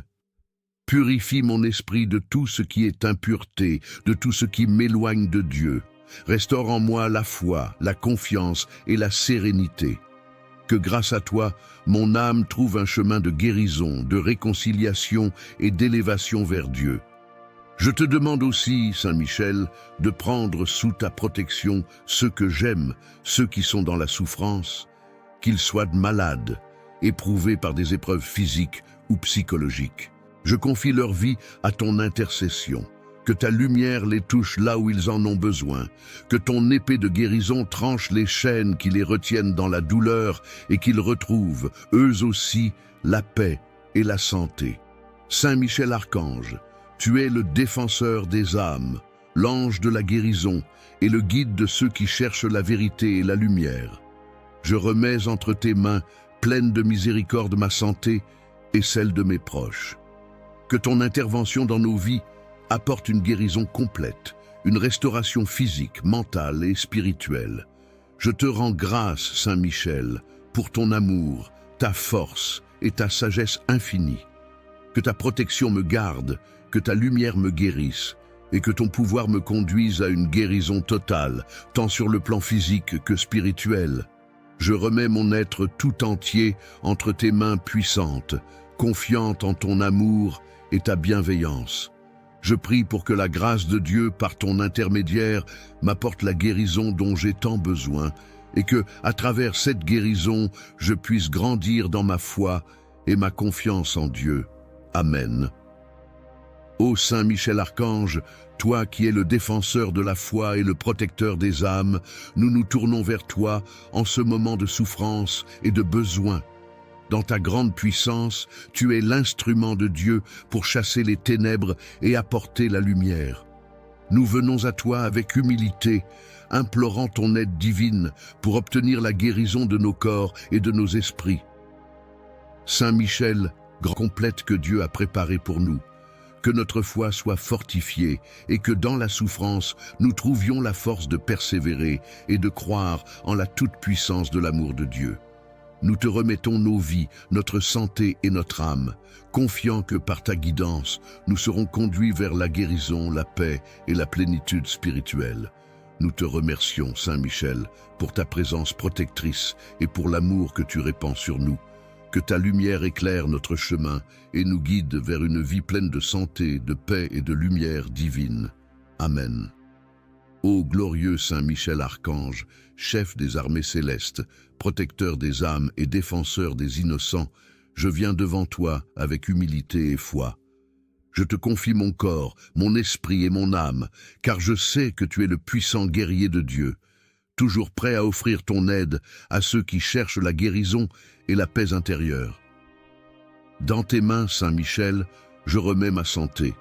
S1: Purifie mon esprit de tout ce qui est impureté, de tout ce qui m'éloigne de Dieu. Restaure en moi la foi, la confiance et la sérénité. Que grâce à toi, mon âme trouve un chemin de guérison, de réconciliation et d'élévation vers Dieu. Je te demande aussi, Saint Michel, de prendre sous ta protection ceux que j'aime, ceux qui sont dans la souffrance, qu'ils soient malades, éprouvés par des épreuves physiques ou psychologiques. Je confie leur vie à ton intercession. Que ta lumière les touche là où ils en ont besoin. Que ton épée de guérison tranche les chaînes qui les retiennent dans la douleur et qu'ils retrouvent, eux aussi, la paix et la santé. Saint Michel Archange, tu es le défenseur des âmes, l'ange de la guérison et le guide de ceux qui cherchent la vérité et la lumière. Je remets entre tes mains, pleine de miséricorde, ma santé et celle de mes proches. Que ton intervention dans nos vies apporte une guérison complète, une restauration physique, mentale et spirituelle. Je te rends grâce, Saint Michel, pour ton amour, ta force et ta sagesse infinie. Que ta protection me garde, que ta lumière me guérisse et que ton pouvoir me conduise à une guérison totale, tant sur le plan physique que spirituel. Je remets mon être tout entier entre tes mains puissantes, confiante en ton amour et ta bienveillance. Je prie pour que la grâce de Dieu, par ton intermédiaire, m'apporte la guérison dont j'ai tant besoin et que, à travers cette guérison, je puisse grandir dans ma foi et ma confiance en Dieu. Amen. Ô Saint Michel Archange, toi qui es le défenseur de la foi et le protecteur des âmes, nous nous tournons vers toi en ce moment de souffrance et de besoin. Dans ta grande puissance, tu es l'instrument de Dieu pour chasser les ténèbres et apporter la lumière. Nous venons à toi avec humilité, implorant ton aide divine pour obtenir la guérison de nos corps et de nos esprits. Saint Michel, grand complète que Dieu a préparée pour nous. Que notre foi soit fortifiée et que dans la souffrance, nous trouvions la force de persévérer et de croire en la toute-puissance de l'amour de Dieu. Nous te remettons nos vies, notre santé et notre âme, confiants que par ta guidance, nous serons conduits vers la guérison, la paix et la plénitude spirituelle. Nous te remercions, Saint Michel, pour ta présence protectrice et pour l'amour que tu répands sur nous. Que ta lumière éclaire notre chemin et nous guide vers une vie pleine de santé, de paix et de lumière divine. Amen. Ô glorieux Saint Michel Archange, chef des armées célestes, protecteur des âmes et défenseur des innocents, je viens devant toi avec humilité et foi. Je te confie mon corps, mon esprit et mon âme, car je sais que tu es le puissant guerrier de Dieu, toujours prêt à offrir ton aide à ceux qui cherchent la guérison et la paix intérieure. Dans tes mains, Saint Michel, je remets ma santé,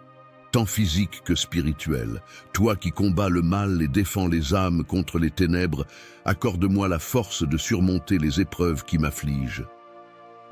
S1: tant physique que spirituelle. Toi qui combats le mal et défends les âmes contre les ténèbres, accorde-moi la force de surmonter les épreuves qui m'affligent.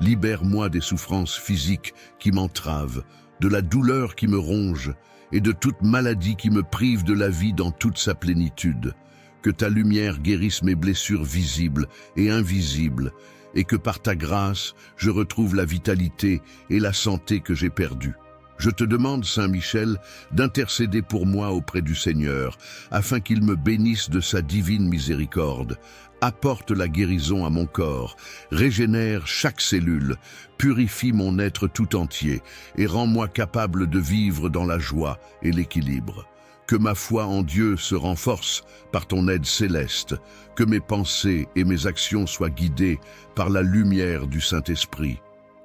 S1: Libère-moi des souffrances physiques qui m'entravent, de la douleur qui me ronge et de toute maladie qui me prive de la vie dans toute sa plénitude. Que ta lumière guérisse mes blessures visibles et invisibles, et que par ta grâce, je retrouve la vitalité et la santé que j'ai perdue. Je te demande, Saint Michel, d'intercéder pour moi auprès du Seigneur, afin qu'il me bénisse de sa divine miséricorde. Apporte la guérison à mon corps, régénère chaque cellule, purifie mon être tout entier, et rends-moi capable de vivre dans la joie et l'équilibre. Que ma foi en Dieu se renforce par ton aide céleste, que mes pensées et mes actions soient guidées par la lumière du Saint-Esprit.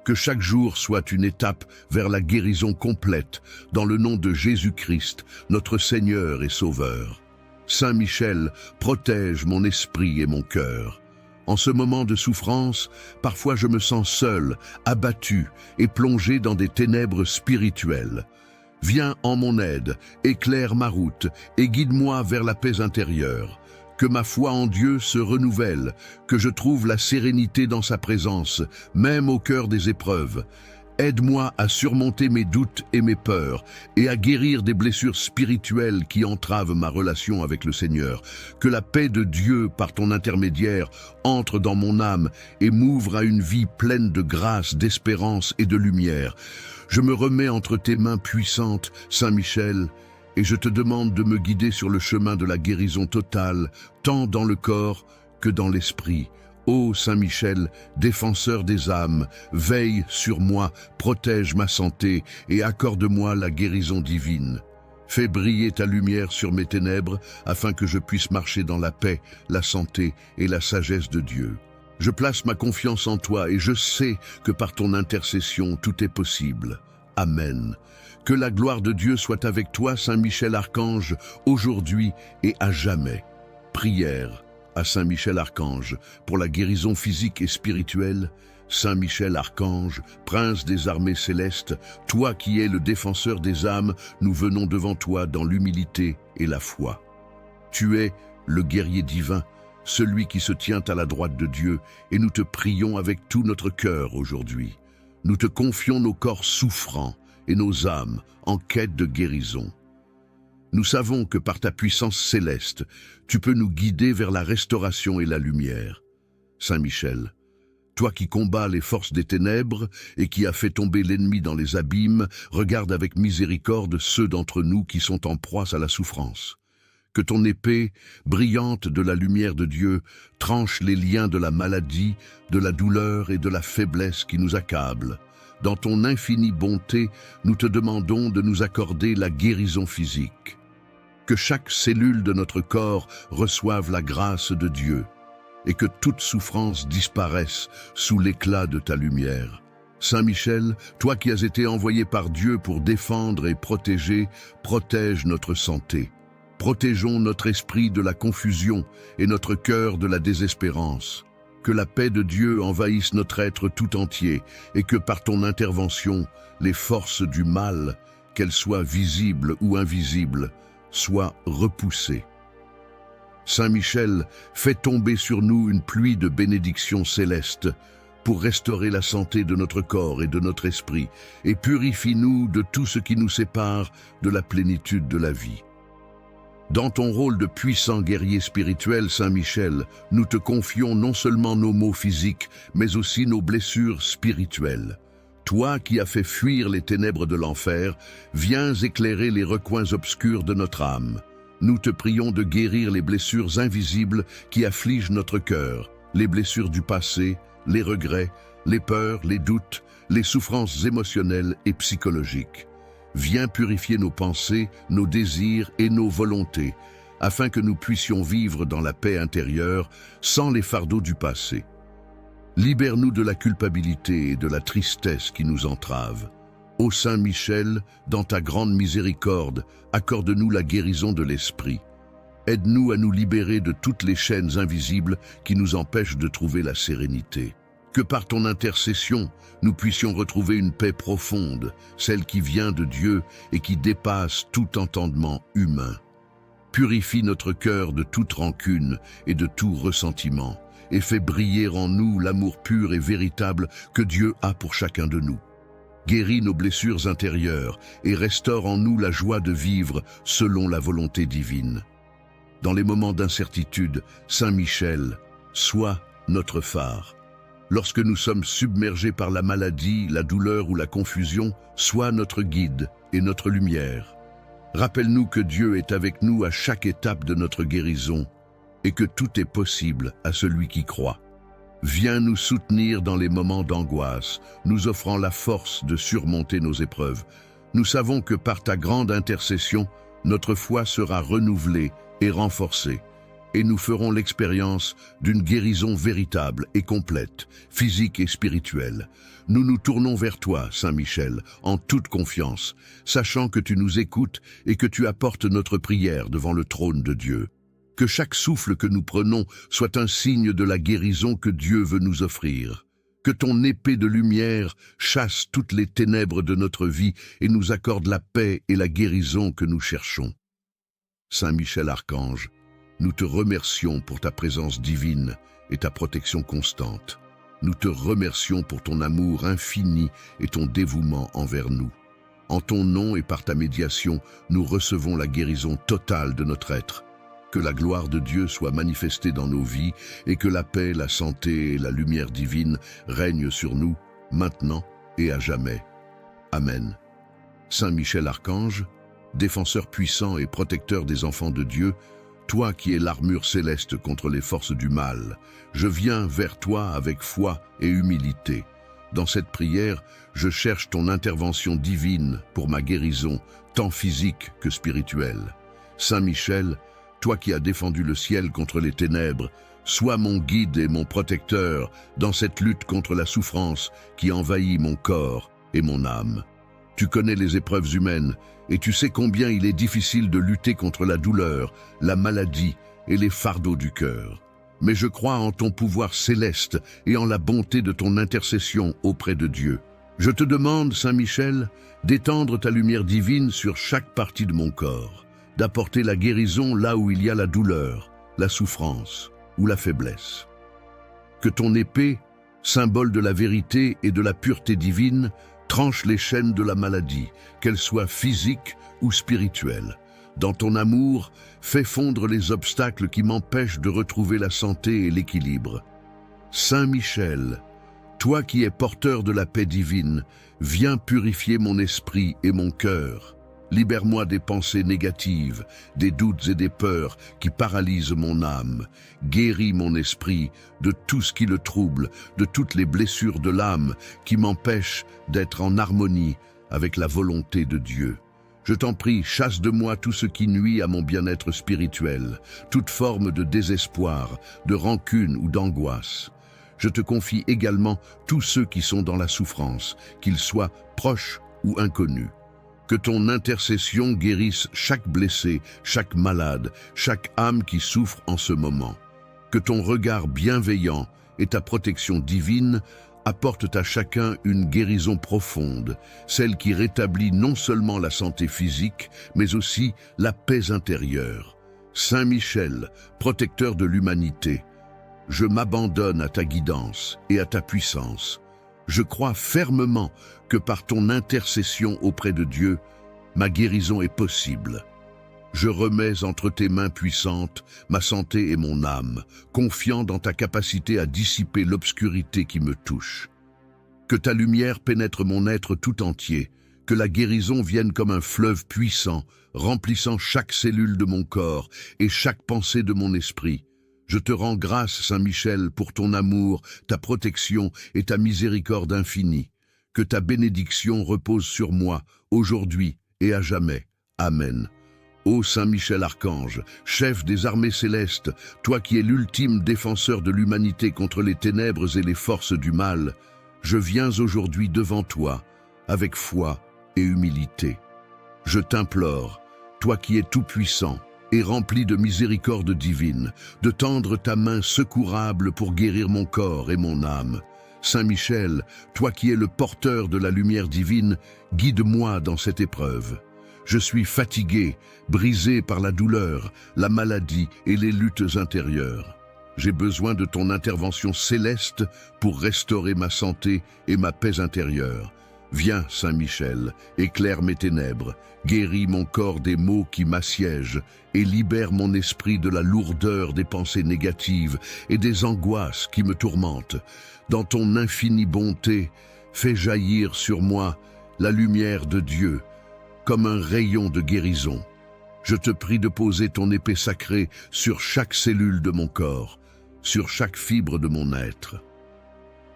S1: Que chaque jour soit une étape vers la guérison complète, dans le nom de Jésus-Christ, notre Seigneur et Sauveur. Saint Michel, protège mon esprit et mon cœur. En ce moment de souffrance, parfois je me sens seul, abattu et plongé dans des ténèbres spirituelles. Viens en mon aide, éclaire ma route et guide-moi vers la paix intérieure. Que ma foi en Dieu se renouvelle, que je trouve la sérénité dans sa présence, même au cœur des épreuves. Aide-moi à surmonter mes doutes et mes peurs et à guérir des blessures spirituelles qui entravent ma relation avec le Seigneur. Que la paix de Dieu, par ton intermédiaire, entre dans mon âme et m'ouvre à une vie pleine de grâce, d'espérance et de lumière. Je me remets entre tes mains puissantes, Saint Michel, et je te demande de me guider sur le chemin de la guérison totale, tant dans le corps que dans l'esprit. Ô Saint Michel, défenseur des âmes, veille sur moi, protège ma santé et accorde-moi la guérison divine. Fais briller ta lumière sur mes ténèbres afin que je puisse marcher dans la paix, la santé et la sagesse de Dieu. Je place ma confiance en toi et je sais que par ton intercession tout est possible. Amen. Que la gloire de Dieu soit avec toi, Saint Michel Archange, aujourd'hui et à jamais. Prière à Saint Michel Archange pour la guérison physique et spirituelle. Saint Michel Archange, prince des armées célestes, toi qui es le défenseur des âmes, nous venons devant toi dans l'humilité et la foi. Tu es le guerrier divin, celui qui se tient à la droite de Dieu, et nous te prions avec tout notre cœur aujourd'hui. Nous te confions nos corps souffrants et nos âmes en quête de guérison. Nous savons que par ta puissance céleste, tu peux nous guider vers la restauration et la lumière. Saint Michel, toi qui combats les forces des ténèbres et qui as fait tomber l'ennemi dans les abîmes, regarde avec miséricorde ceux d'entre nous qui sont en proie à la souffrance. Que ton épée, brillante de la lumière de Dieu, tranche les liens de la maladie, de la douleur et de la faiblesse qui nous accablent. Dans ton infinie bonté, nous te demandons de nous accorder la guérison physique. Que chaque cellule de notre corps reçoive la grâce de Dieu et que toute souffrance disparaisse sous l'éclat de ta lumière. Saint Michel, toi qui as été envoyé par Dieu pour défendre et protéger, protège notre santé. Protégeons notre esprit de la confusion et notre cœur de la désespérance. Que la paix de Dieu envahisse notre être tout entier et que par ton intervention, les forces du mal, qu'elles soient visibles ou invisibles, soient repoussées. Saint Michel, fais tomber sur nous une pluie de bénédictions célestes pour restaurer la santé de notre corps et de notre esprit, et purifie-nous de tout ce qui nous sépare de la plénitude de la vie. Dans ton rôle de puissant guerrier spirituel, Saint Michel, nous te confions non seulement nos maux physiques, mais aussi nos blessures spirituelles. Toi qui as fait fuir les ténèbres de l'enfer, viens éclairer les recoins obscurs de notre âme. Nous te prions de guérir les blessures invisibles qui affligent notre cœur, les blessures du passé, les regrets, les peurs, les doutes, les souffrances émotionnelles et psychologiques. Viens purifier nos pensées, nos désirs et nos volontés, afin que nous puissions vivre dans la paix intérieure sans les fardeaux du passé. Libère-nous de la culpabilité et de la tristesse qui nous entravent. Ô Saint Michel, dans ta grande miséricorde, accorde-nous la guérison de l'esprit. Aide-nous à nous libérer de toutes les chaînes invisibles qui nous empêchent de trouver la sérénité. Que par ton intercession, nous puissions retrouver une paix profonde, celle qui vient de Dieu et qui dépasse tout entendement humain. Purifie notre cœur de toute rancune et de tout ressentiment, et fais briller en nous l'amour pur et véritable que Dieu a pour chacun de nous. Guéris nos blessures intérieures et restaure en nous la joie de vivre selon la volonté divine. Dans les moments d'incertitude, Saint Michel, sois notre phare. Lorsque nous sommes submergés par la maladie, la douleur ou la confusion, sois notre guide et notre lumière. Rappelle-nous que Dieu est avec nous à chaque étape de notre guérison et que tout est possible à celui qui croit. Viens nous soutenir dans les moments d'angoisse, nous offrant la force de surmonter nos épreuves. Nous savons que par ta grande intercession, notre foi sera renouvelée et renforcée, et nous ferons l'expérience d'une guérison véritable et complète, physique et spirituelle. Nous nous tournons vers toi, Saint Michel, en toute confiance, sachant que tu nous écoutes et que tu apportes notre prière devant le trône de Dieu. Que chaque souffle que nous prenons soit un signe de la guérison que Dieu veut nous offrir. Que ton épée de lumière chasse toutes les ténèbres de notre vie et nous accorde la paix et la guérison que nous cherchons. Saint Michel Archange, nous te remercions pour ta présence divine et ta protection constante. Nous te remercions pour ton amour infini et ton dévouement envers nous. En ton nom et par ta médiation, nous recevons la guérison totale de notre être. Que la gloire de Dieu soit manifestée dans nos vies et que la paix, la santé et la lumière divine règnent sur nous, maintenant et à jamais. Amen. Saint Michel Archange, défenseur puissant et protecteur des enfants de Dieu, toi qui es l'armure céleste contre les forces du mal, je viens vers toi avec foi et humilité. Dans cette prière, je cherche ton intervention divine pour ma guérison, tant physique que spirituelle. Saint Michel, toi qui as défendu le ciel contre les ténèbres, sois mon guide et mon protecteur dans cette lutte contre la souffrance qui envahit mon corps et mon âme. Tu connais les épreuves humaines et tu sais combien il est difficile de lutter contre la douleur, la maladie et les fardeaux du cœur. Mais je crois en ton pouvoir céleste et en la bonté de ton intercession auprès de Dieu. Je te demande, Saint Michel, d'étendre ta lumière divine sur chaque partie de mon corps, d'apporter la guérison là où il y a la douleur, la souffrance ou la faiblesse. Que ton épée, symbole de la vérité et de la pureté divine, tranche les chaînes de la maladie, qu'elles soient physiques ou spirituelles. Dans ton amour, fais fondre les obstacles qui m'empêchent de retrouver la santé et l'équilibre. Saint Michel, toi qui es porteur de la paix divine, viens purifier mon esprit et mon cœur. Libère-moi des pensées négatives, des doutes et des peurs qui paralysent mon âme. Guéris mon esprit de tout ce qui le trouble, de toutes les blessures de l'âme qui m'empêchent d'être en harmonie avec la volonté de Dieu. Je t'en prie, chasse de moi tout ce qui nuit à mon bien-être spirituel, toute forme de désespoir, de rancune ou d'angoisse. Je te confie également tous ceux qui sont dans la souffrance, qu'ils soient proches ou inconnus. Que ton intercession guérisse chaque blessé, chaque malade, chaque âme qui souffre en ce moment. Que ton regard bienveillant et ta protection divine apportent à chacun une guérison profonde, celle qui rétablit non seulement la santé physique, mais aussi la paix intérieure. Saint Michel, protecteur de l'humanité, je m'abandonne à ta guidance et à ta puissance. Je crois fermement que par ton intercession auprès de Dieu, ma guérison est possible. Je remets entre tes mains puissantes ma santé et mon âme, confiant dans ta capacité à dissiper l'obscurité qui me touche. Que ta lumière pénètre mon être tout entier, que la guérison vienne comme un fleuve puissant, remplissant chaque cellule de mon corps et chaque pensée de mon esprit. Je te rends grâce, Saint Michel, pour ton amour, ta protection et ta miséricorde infinie. Que ta bénédiction repose sur moi, aujourd'hui et à jamais. Amen. Ô Saint Michel Archange, chef des armées célestes, toi qui es l'ultime défenseur de l'humanité contre les ténèbres et les forces du mal, je viens aujourd'hui devant toi, avec foi et humilité. Je t'implore, toi qui es tout-puissant et rempli de miséricorde divine, de tendre ta main secourable pour guérir mon corps et mon âme. Saint Michel, toi qui es le porteur de la lumière divine, guide-moi dans cette épreuve. Je suis fatigué, brisé par la douleur, la maladie et les luttes intérieures. J'ai besoin de ton intervention céleste pour restaurer ma santé et ma paix intérieure. Viens, Saint Michel, éclaire mes ténèbres, guéris mon corps des maux qui m'assiègent et libère mon esprit de la lourdeur des pensées négatives et des angoisses qui me tourmentent. Dans ton infinie bonté, fais jaillir sur moi la lumière de Dieu, comme un rayon de guérison. Je te prie de poser ton épée sacrée sur chaque cellule de mon corps, sur chaque fibre de mon être.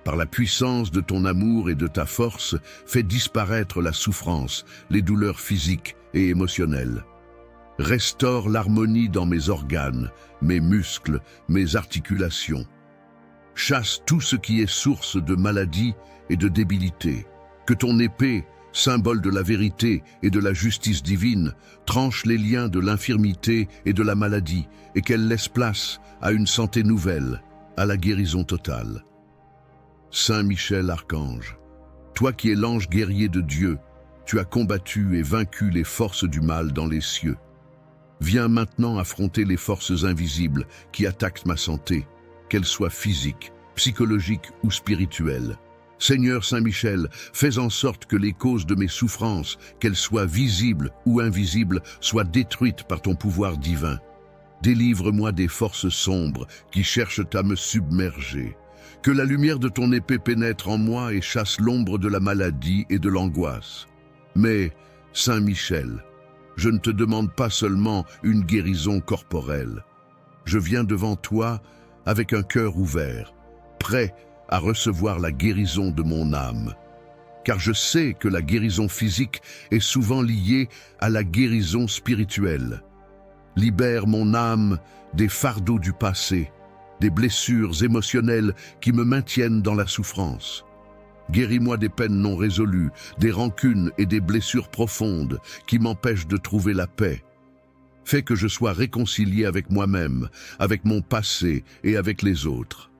S1: Par la puissance de ton amour et de ta force, fais disparaître la souffrance, les douleurs physiques et émotionnelles. Restaure l'harmonie dans mes organes, mes muscles, mes articulations. Chasse tout ce qui est source de maladie et de débilité. Que ton épée, symbole de la vérité et de la justice divine, tranche les liens de l'infirmité et de la maladie et qu'elle laisse place à une santé nouvelle, à la guérison totale. Saint Michel Archange, toi qui es l'ange guerrier de Dieu, tu as combattu et vaincu les forces du mal dans les cieux. Viens maintenant affronter les forces invisibles qui attaquent ma santé, qu'elles soient physiques, psychologiques ou spirituelles. Seigneur Saint Michel, fais en sorte que les causes de mes souffrances, qu'elles soient visibles ou invisibles, soient détruites par ton pouvoir divin. Délivre-moi des forces sombres qui cherchent à me submerger. Que la lumière de ton épée pénètre en moi et chasse l'ombre de la maladie et de l'angoisse. Mais, Saint Michel, je ne te demande pas seulement une guérison corporelle. Je viens devant toi avec un cœur ouvert, prêt à recevoir la guérison de mon âme. Car je sais que la guérison physique est souvent liée à la guérison spirituelle. Libère mon âme des fardeaux du passé, des blessures émotionnelles qui me maintiennent dans la souffrance. Guéris-moi des peines non résolues, des rancunes et des blessures profondes qui m'empêchent de trouver la paix. Fais que je sois réconcilié avec moi-même, avec mon passé et avec les autres.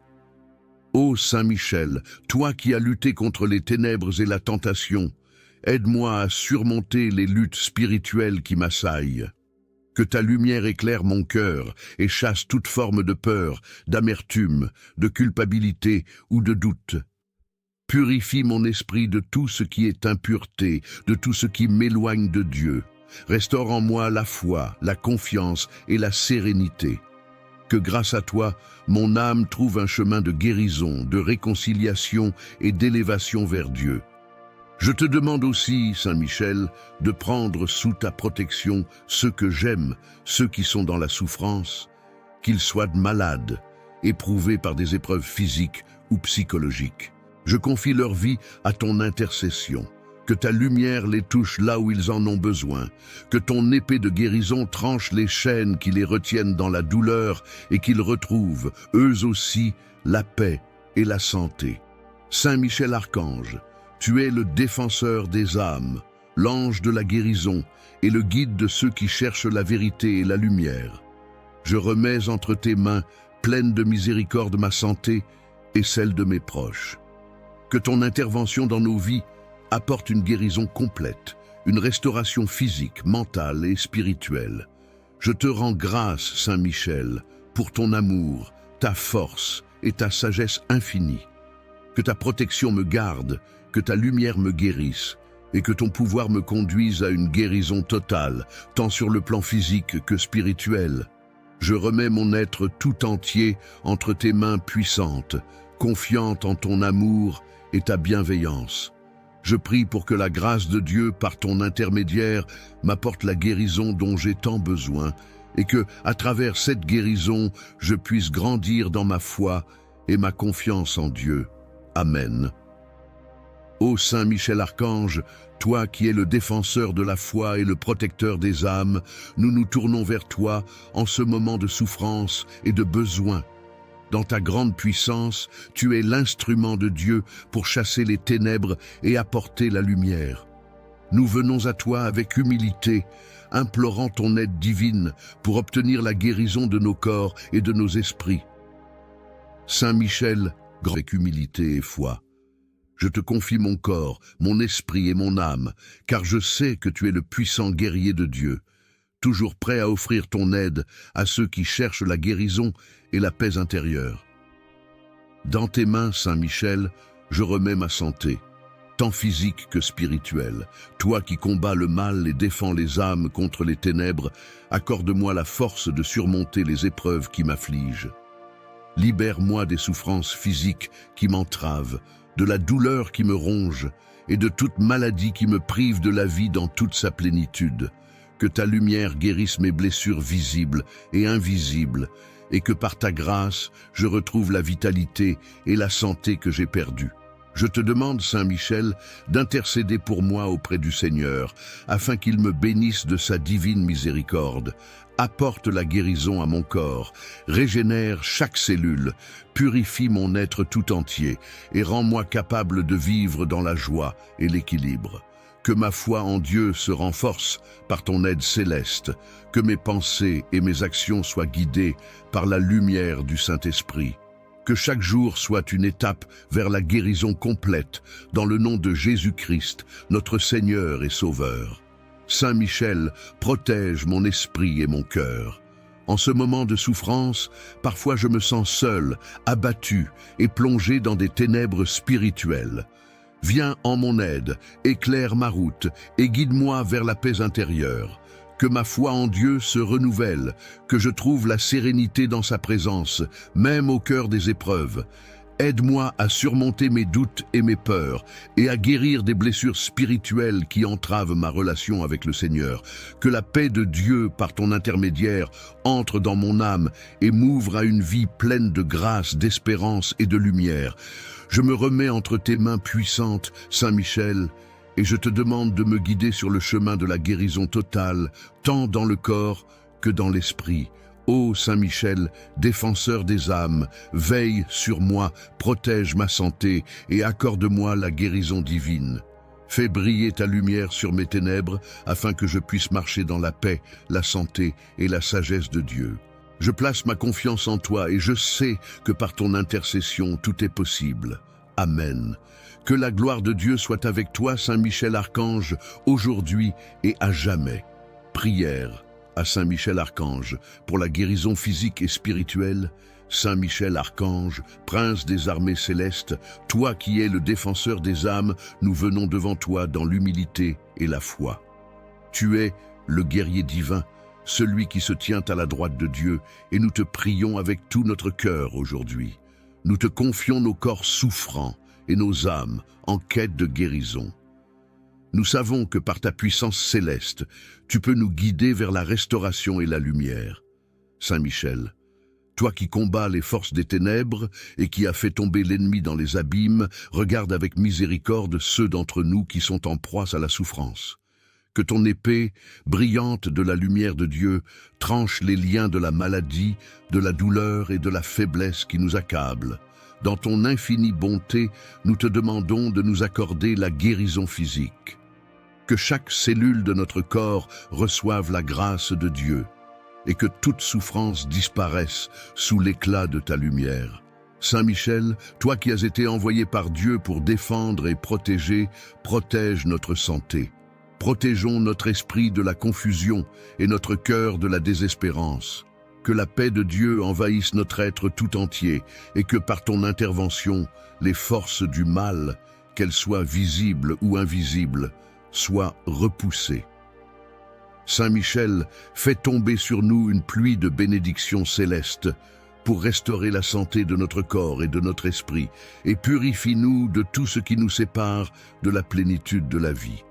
S1: Ô Saint Michel, toi qui as lutté contre les ténèbres et la tentation, aide-moi à surmonter les luttes spirituelles qui m'assaillent. Que ta lumière éclaire mon cœur et chasse toute forme de peur, d'amertume, de culpabilité ou de doute. Purifie mon esprit de tout ce qui est impureté, de tout ce qui m'éloigne de Dieu. Restaure en moi la foi, la confiance et la sérénité. Que grâce à toi, mon âme trouve un chemin de guérison, de réconciliation et d'élévation vers Dieu. Je te demande aussi, Saint Michel, de prendre sous ta protection ceux que j'aime, ceux qui sont dans la souffrance, qu'ils soient malades, éprouvés par des épreuves physiques ou psychologiques. Je confie leur vie à ton intercession. Que ta lumière les touche là où ils en ont besoin. Que ton épée de guérison tranche les chaînes qui les retiennent dans la douleur et qu'ils retrouvent, eux aussi, la paix et la santé. Saint Michel Archange, tu es le défenseur des âmes, l'ange de la guérison et le guide de ceux qui cherchent la vérité et la lumière. Je remets entre tes mains, pleine de miséricorde, ma santé et celle de mes proches. Que ton intervention dans nos vies apporte une guérison complète, une restauration physique, mentale et spirituelle. Je te rends grâce, Saint Michel, pour ton amour, ta force et ta sagesse infinie. Que ta protection me garde, que ta lumière me guérisse, et que ton pouvoir me conduise à une guérison totale, tant sur le plan physique que spirituel. Je remets mon être tout entier entre tes mains puissantes, confiante en ton amour et ta bienveillance. Je prie pour que la grâce de Dieu, par ton intermédiaire, m'apporte la guérison dont j'ai tant besoin, et que, à travers cette guérison, je puisse grandir dans ma foi et ma confiance en Dieu. Amen. Ô Saint Michel Archange, toi qui es le défenseur de la foi et le protecteur des âmes, nous nous tournons vers toi en ce moment de souffrance et de besoin. Dans ta grande puissance, tu es l'instrument de Dieu pour chasser les ténèbres et apporter la lumière. Nous venons à toi avec humilité, implorant ton aide divine pour obtenir la guérison de nos corps et de nos esprits. Saint Michel, avec humilité et foi, je te confie mon corps, mon esprit et mon âme, car je sais que tu es le puissant guerrier de Dieu, toujours prêt à offrir ton aide à ceux qui cherchent la guérison et la paix intérieure. Dans tes mains, Saint Michel, je remets ma santé, tant physique que spirituelle. Toi qui combats le mal et défends les âmes contre les ténèbres, accorde-moi la force de surmonter les épreuves qui m'affligent. Libère-moi des souffrances physiques qui m'entravent, de la douleur qui me ronge et de toute maladie qui me prive de la vie dans toute sa plénitude. Que ta lumière guérisse mes blessures visibles et invisibles, et que par ta grâce, je retrouve la vitalité et la santé que j'ai perdue. Je te demande, Saint Michel, d'intercéder pour moi auprès du Seigneur, afin qu'il me bénisse de sa divine miséricorde. Apporte la guérison à mon corps, régénère chaque cellule, purifie mon être tout entier et rends-moi capable de vivre dans la joie et l'équilibre. Que ma foi en Dieu se renforce par ton aide céleste, que mes pensées et mes actions soient guidées par la lumière du Saint-Esprit. Que chaque jour soit une étape vers la guérison complète, dans le nom de Jésus-Christ, notre Seigneur et Sauveur. Saint Michel, protège mon esprit et mon cœur. En ce moment de souffrance, parfois je me sens seul, abattu et plongé dans des ténèbres spirituelles. Viens en mon aide, éclaire ma route et guide-moi vers la paix intérieure. Que ma foi en Dieu se renouvelle, que je trouve la sérénité dans sa présence, même au cœur des épreuves. Aide-moi à surmonter mes doutes et mes peurs et à guérir des blessures spirituelles qui entravent ma relation avec le Seigneur. Que la paix de Dieu, par ton intermédiaire, entre dans mon âme et m'ouvre à une vie pleine de grâce, d'espérance et de lumière. Je me remets entre tes mains puissantes, Saint Michel, et je te demande de me guider sur le chemin de la guérison totale, tant dans le corps que dans l'esprit. Ô Saint Michel, défenseur des âmes, veille sur moi, protège ma santé et accorde-moi la guérison divine. Fais briller ta lumière sur mes ténèbres afin que je puisse marcher dans la paix, la santé et la sagesse de Dieu. Je place ma confiance en toi et je sais que par ton intercession tout est possible. Amen. Que la gloire de Dieu soit avec toi, Saint Michel Archange, aujourd'hui et à jamais. Prière à Saint Michel Archange pour la guérison physique et spirituelle. Saint Michel Archange, prince des armées célestes, toi qui es le défenseur des âmes, nous venons devant toi dans l'humilité et la foi. Tu es le guerrier divin, celui qui se tient à la droite de Dieu, et nous te prions avec tout notre cœur aujourd'hui. Nous te confions nos corps souffrants et nos âmes en quête de guérison. Nous savons que par ta puissance céleste, tu peux nous guider vers la restauration et la lumière. Saint Michel, toi qui combats les forces des ténèbres et qui as fait tomber l'ennemi dans les abîmes, regarde avec miséricorde ceux d'entre nous qui sont en proie à la souffrance. Que ton épée, brillante de la lumière de Dieu, tranche les liens de la maladie, de la douleur et de la faiblesse qui nous accablent. Dans ton infinie bonté, nous te demandons de nous accorder la guérison physique. Que chaque cellule de notre corps reçoive la grâce de Dieu et que toute souffrance disparaisse sous l'éclat de ta lumière. Saint Michel, toi qui as été envoyé par Dieu pour défendre et protéger, protège notre santé. Protégeons notre esprit de la confusion et notre cœur de la désespérance. Que la paix de Dieu envahisse notre être tout entier et que par ton intervention, les forces du mal, qu'elles soient visibles ou invisibles, soient repoussées. Saint Michel, fais tomber sur nous une pluie de bénédictions célestes pour restaurer la santé de notre corps et de notre esprit et purifie-nous de tout ce qui nous sépare de la plénitude de la vie.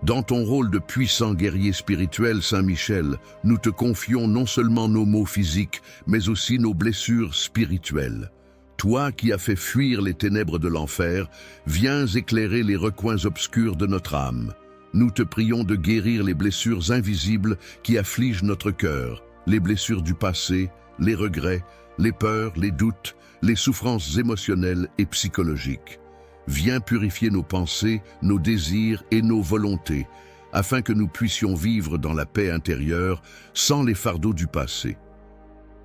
S1: Dans ton rôle de puissant guerrier spirituel, Saint Michel, nous te confions non seulement nos maux physiques, mais aussi nos blessures spirituelles. Toi qui as fait fuir les ténèbres de l'enfer, viens éclairer les recoins obscurs de notre âme. Nous te prions de guérir les blessures invisibles qui affligent notre cœur, les blessures du passé, les regrets, les peurs, les doutes, les souffrances émotionnelles et psychologiques. Viens purifier nos pensées, nos désirs et nos volontés, afin que nous puissions vivre dans la paix intérieure sans les fardeaux du passé.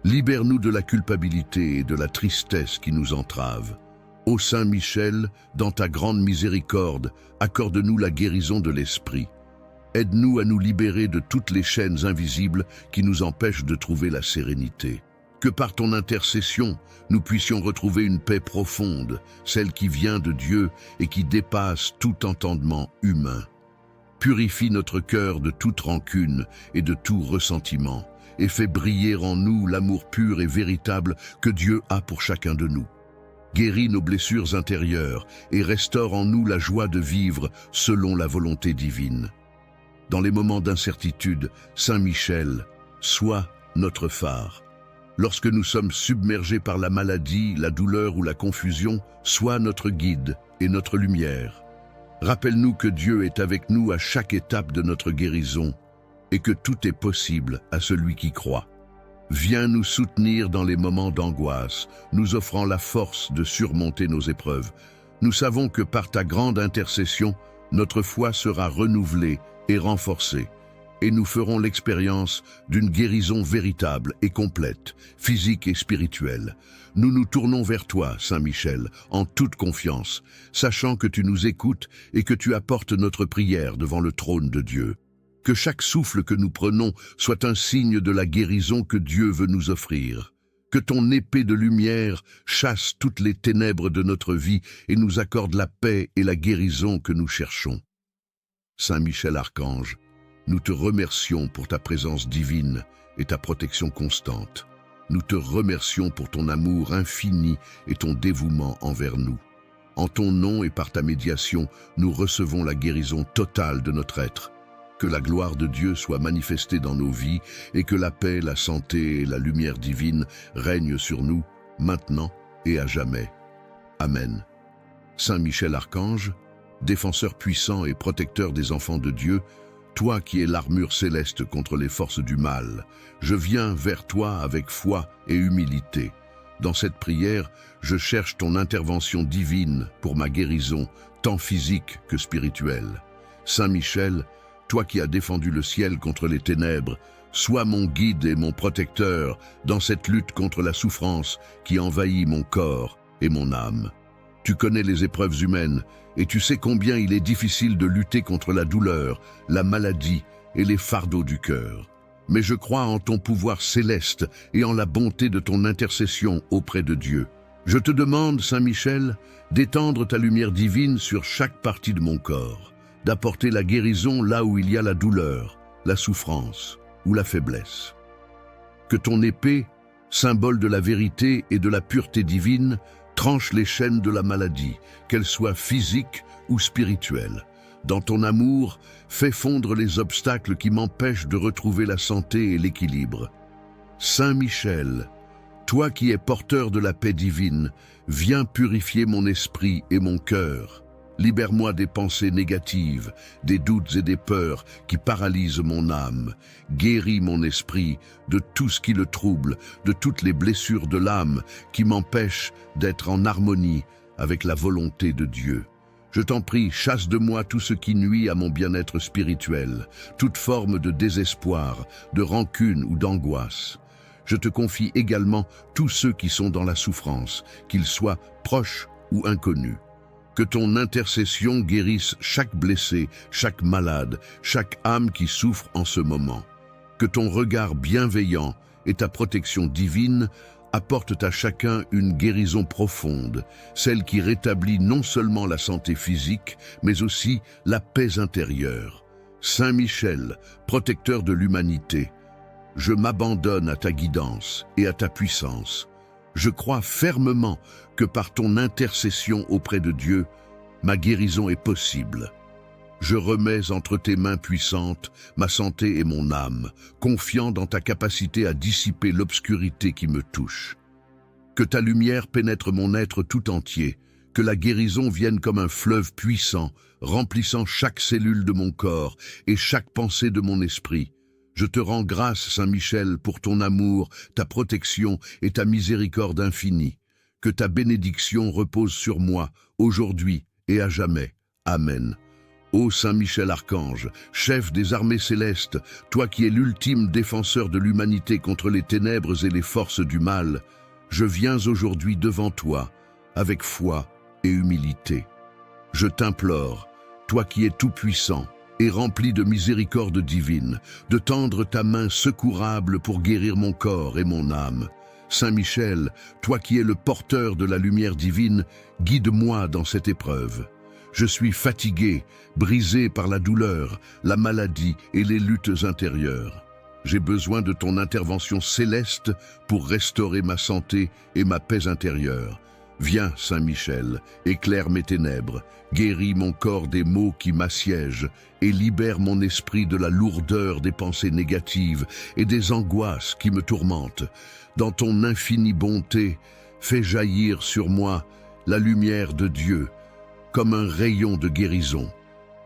S1: Libère-nous de la culpabilité et de la tristesse qui nous entravent. Ô Saint Michel, dans ta grande miséricorde, accorde-nous la guérison de l'esprit. Aide-nous à nous libérer de toutes les chaînes invisibles qui nous empêchent de trouver la sérénité. Que par ton intercession, nous puissions retrouver une paix profonde, celle qui vient de Dieu et qui dépasse tout entendement humain. Purifie notre cœur de toute rancune et de tout ressentiment, et fais briller en nous l'amour pur et véritable que Dieu a pour chacun de nous. Guéris nos blessures intérieures et restaure en nous la joie de vivre selon la volonté divine. Dans les moments d'incertitude, Saint Michel, sois notre phare. Lorsque nous sommes submergés par la maladie, la douleur ou la confusion, sois notre guide et notre lumière. Rappelle-nous que Dieu est avec nous à chaque étape de notre guérison et que tout est possible à celui qui croit. Viens nous soutenir dans les moments d'angoisse, nous offrant la force de surmonter nos épreuves. Nous savons que par ta grande intercession, notre foi sera renouvelée et renforcée, et nous ferons l'expérience d'une guérison véritable et complète, physique et spirituelle. Nous nous tournons vers toi, Saint Michel, en toute confiance, sachant que tu nous écoutes et que tu apportes notre prière devant le trône de Dieu. Que chaque souffle que nous prenons soit un signe de la guérison que Dieu veut nous offrir. Que ton épée de lumière chasse toutes les ténèbres de notre vie et nous accorde la paix et la guérison que nous cherchons. Saint Michel Archange, nous te remercions pour ta présence divine et ta protection constante. Nous te remercions pour ton amour infini et ton dévouement envers nous. En ton nom et par ta médiation, nous recevons la guérison totale de notre être. Que la gloire de Dieu soit manifestée dans nos vies et que la paix, la santé et la lumière divine règnent sur nous, maintenant et à jamais. Amen. Saint Michel Archange, défenseur puissant et protecteur des enfants de Dieu, toi qui es l'armure céleste contre les forces du mal, je viens vers toi avec foi et humilité. Dans cette prière, je cherche ton intervention divine pour ma guérison, tant physique que spirituelle. Saint Michel, toi qui as défendu le ciel contre les ténèbres, sois mon guide et mon protecteur dans cette lutte contre la souffrance qui envahit mon corps et mon âme. Tu connais les épreuves humaines et tu sais combien il est difficile de lutter contre la douleur, la maladie et les fardeaux du cœur. Mais je crois en ton pouvoir céleste et en la bonté de ton intercession auprès de Dieu. Je te demande, Saint Michel, d'étendre ta lumière divine sur chaque partie de mon corps, d'apporter la guérison là où il y a la douleur, la souffrance ou la faiblesse. Que ton épée, symbole de la vérité et de la pureté divine, tranche les chaînes de la maladie, qu'elles soient physiques ou spirituelles. Dans ton amour, fais fondre les obstacles qui m'empêchent de retrouver la santé et l'équilibre. Saint Michel, toi qui es porteur de la paix divine, viens purifier mon esprit et mon cœur. Libère-moi des pensées négatives, des doutes et des peurs qui paralysent mon âme. Guéris mon esprit de tout ce qui le trouble, de toutes les blessures de l'âme qui m'empêchent d'être en harmonie avec la volonté de Dieu. Je t'en prie, chasse de moi tout ce qui nuit à mon bien-être spirituel, toute forme de désespoir, de rancune ou d'angoisse. Je te confie également tous ceux qui sont dans la souffrance, qu'ils soient proches ou inconnus. Que ton intercession guérisse chaque blessé, chaque malade, chaque âme qui souffre en ce moment. Que ton regard bienveillant et ta protection divine apportent à chacun une guérison profonde, celle qui rétablit non seulement la santé physique, mais aussi la paix intérieure. Saint Michel, protecteur de l'humanité, je m'abandonne à ta guidance et à ta puissance. Je crois fermement que par ton intercession auprès de Dieu, ma guérison est possible. Je remets entre tes mains puissantes ma santé et mon âme, confiant dans ta capacité à dissiper l'obscurité qui me touche. Que ta lumière pénètre mon être tout entier, que la guérison vienne comme un fleuve puissant, remplissant chaque cellule de mon corps et chaque pensée de mon esprit. Je te rends grâce, Saint Michel, pour ton amour, ta protection et ta miséricorde infinie. Que ta bénédiction repose sur moi, aujourd'hui et à jamais. Amen. Ô Saint Michel Archange, chef des armées célestes, toi qui es l'ultime défenseur de l'humanité contre les ténèbres et les forces du mal, je viens aujourd'hui devant toi, avec foi et humilité. Je t'implore, toi qui es tout-puissant et rempli de miséricorde divine, de tendre ta main secourable pour guérir mon corps et mon âme. Saint Michel, toi qui es le porteur de la lumière divine, guide-moi dans cette épreuve. Je suis fatigué, brisé par la douleur, la maladie et les luttes intérieures. J'ai besoin de ton intervention céleste pour restaurer ma santé et ma paix intérieure. Viens, Saint Michel, éclaire mes ténèbres, guéris mon corps des maux qui m'assiègent et libère mon esprit de la lourdeur des pensées négatives et des angoisses qui me tourmentent. Dans ton infinie bonté, fais jaillir sur moi la lumière de Dieu, comme un rayon de guérison.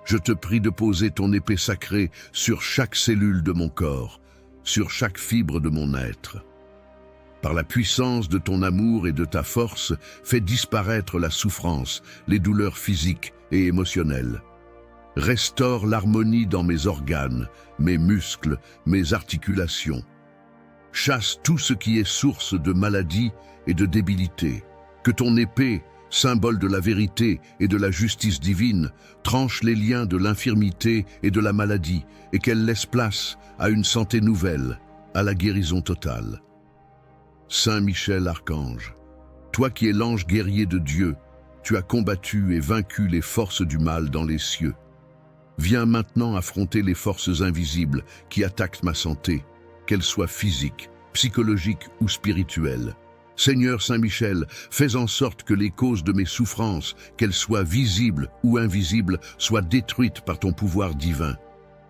S1: Je te prie de poser ton épée sacrée sur chaque cellule de mon corps, sur chaque fibre de mon être. Par la puissance de ton amour et de ta force, fais disparaître la souffrance, les douleurs physiques et émotionnelles. Restaure l'harmonie dans mes organes, mes muscles, mes articulations. Chasse tout ce qui est source de maladie et de débilité. Que ton épée, symbole de la vérité et de la justice divine, tranche les liens de l'infirmité et de la maladie et qu'elle laisse place à une santé nouvelle, à la guérison totale. Saint Michel Archange, toi qui es l'ange guerrier de Dieu, tu as combattu et vaincu les forces du mal dans les cieux. Viens maintenant affronter les forces invisibles qui attaquent ma santé, qu'elles soient physiques, psychologiques ou spirituelles. Seigneur Saint Michel, fais en sorte que les causes de mes souffrances, qu'elles soient visibles ou invisibles, soient détruites par ton pouvoir divin.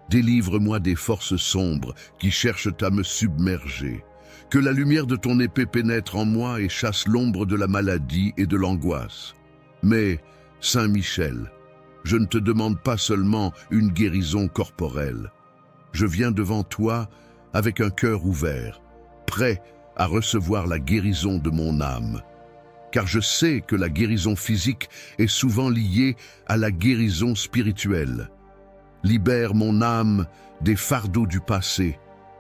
S1: Délivre-moi des forces sombres qui cherchent à me submerger. Que la lumière de ton épée pénètre en moi et chasse l'ombre de la maladie et de l'angoisse. Mais, Saint Michel, je ne te demande pas seulement une guérison corporelle. Je viens devant toi avec un cœur ouvert, prêt à recevoir la guérison de mon âme. Car je sais que la guérison physique est souvent liée à la guérison spirituelle. Libère mon âme des fardeaux du passé,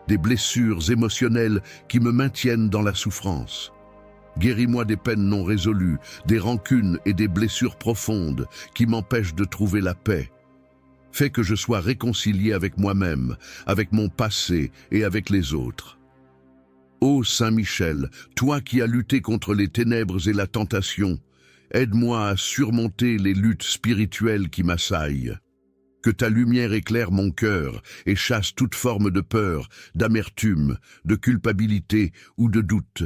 S1: des blessures émotionnelles qui me maintiennent dans la souffrance. Guéris-moi des peines non résolues, des rancunes et des blessures profondes qui m'empêchent de trouver la paix. Fais que je sois réconcilié avec moi-même, avec mon passé et avec les autres. Ô Saint Michel, toi qui as lutté contre les ténèbres et la tentation, aide-moi à surmonter les luttes spirituelles qui m'assaillent. Que ta lumière éclaire mon cœur et chasse toute forme de peur, d'amertume, de culpabilité ou de doute.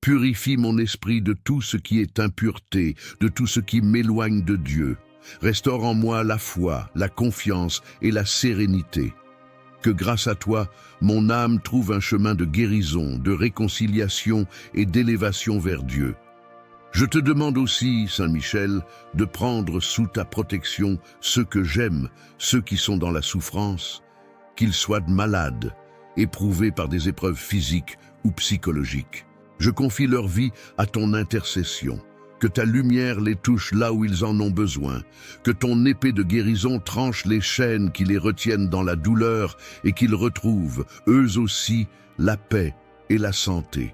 S1: Purifie mon esprit de tout ce qui est impureté, de tout ce qui m'éloigne de Dieu. Restaure en moi la foi, la confiance et la sérénité. Que grâce à toi, mon âme trouve un chemin de guérison, de réconciliation et d'élévation vers Dieu. Je te demande aussi, Saint Michel, de prendre sous ta protection ceux que j'aime, ceux qui sont dans la souffrance, qu'ils soient malades, éprouvés par des épreuves physiques ou psychologiques. Je confie leur vie à ton intercession. Que ta lumière les touche là où ils en ont besoin. Que ton épée de guérison tranche les chaînes qui les retiennent dans la douleur et qu'ils retrouvent, eux aussi, la paix et la santé.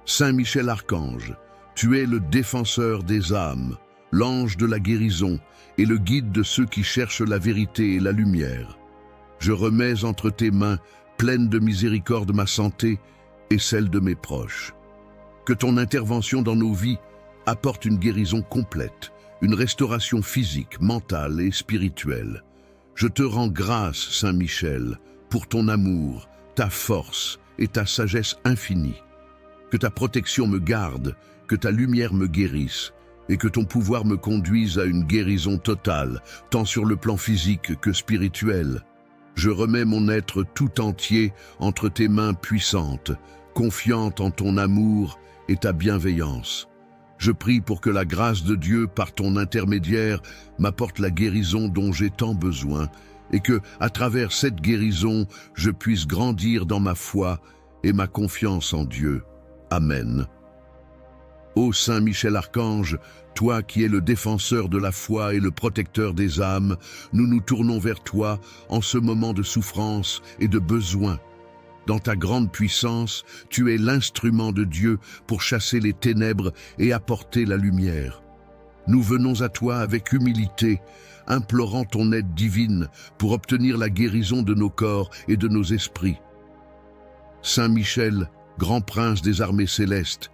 S1: Saint Michel Archange, tu es le défenseur des âmes, l'ange de la guérison et le guide de ceux qui cherchent la vérité et la lumière. Je remets entre tes mains, pleine de miséricorde, ma santé et celle de mes proches. Que ton intervention dans nos vies apporte une guérison complète, une restauration physique, mentale et spirituelle. Je te rends grâce, Saint Michel, pour ton amour, ta force et ta sagesse infinie. Que ta protection me garde, que ta lumière me guérisse, et que ton pouvoir me conduise à une guérison totale, tant sur le plan physique que spirituel. Je remets mon être tout entier entre tes mains puissantes, confiante en ton amour et ta bienveillance. Je prie pour que la grâce de Dieu, par ton intermédiaire, m'apporte la guérison dont j'ai tant besoin, et que, à travers cette guérison, je puisse grandir dans ma foi et ma confiance en Dieu. Amen. Ô Saint Michel Archange, toi qui es le défenseur de la foi et le protecteur des âmes, nous nous tournons vers toi en ce moment de souffrance et de besoin. Dans ta grande puissance, tu es l'instrument de Dieu pour chasser les ténèbres et apporter la lumière. Nous venons à toi avec humilité, implorant ton aide divine pour obtenir la guérison de nos corps et de nos esprits. Saint Michel, grand prince des armées célestes,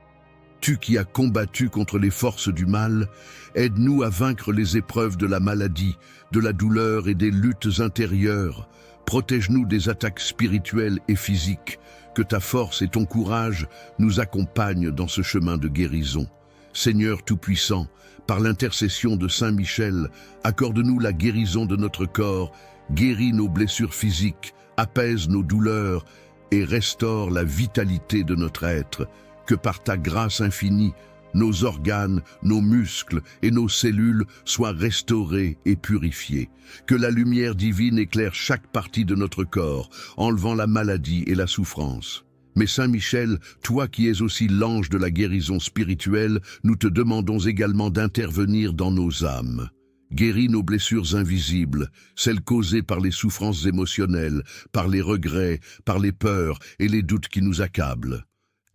S1: tu qui as combattu contre les forces du mal, aide-nous à vaincre les épreuves de la maladie, de la douleur et des luttes intérieures. Protège-nous des attaques spirituelles et physiques, que ta force et ton courage nous accompagnent dans ce chemin de guérison. Seigneur Tout-Puissant, par l'intercession de Saint Michel, accorde-nous la guérison de notre corps, guéris nos blessures physiques, apaise nos douleurs et restaure la vitalité de notre être. Que par ta grâce infinie, nos organes, nos muscles et nos cellules soient restaurés et purifiés. Que la lumière divine éclaire chaque partie de notre corps, enlevant la maladie et la souffrance. Mais Saint Michel, toi qui es aussi l'ange de la guérison spirituelle, nous te demandons également d'intervenir dans nos âmes. Guéris nos blessures invisibles, celles causées par les souffrances émotionnelles, par les regrets, par les peurs et les doutes qui nous accablent.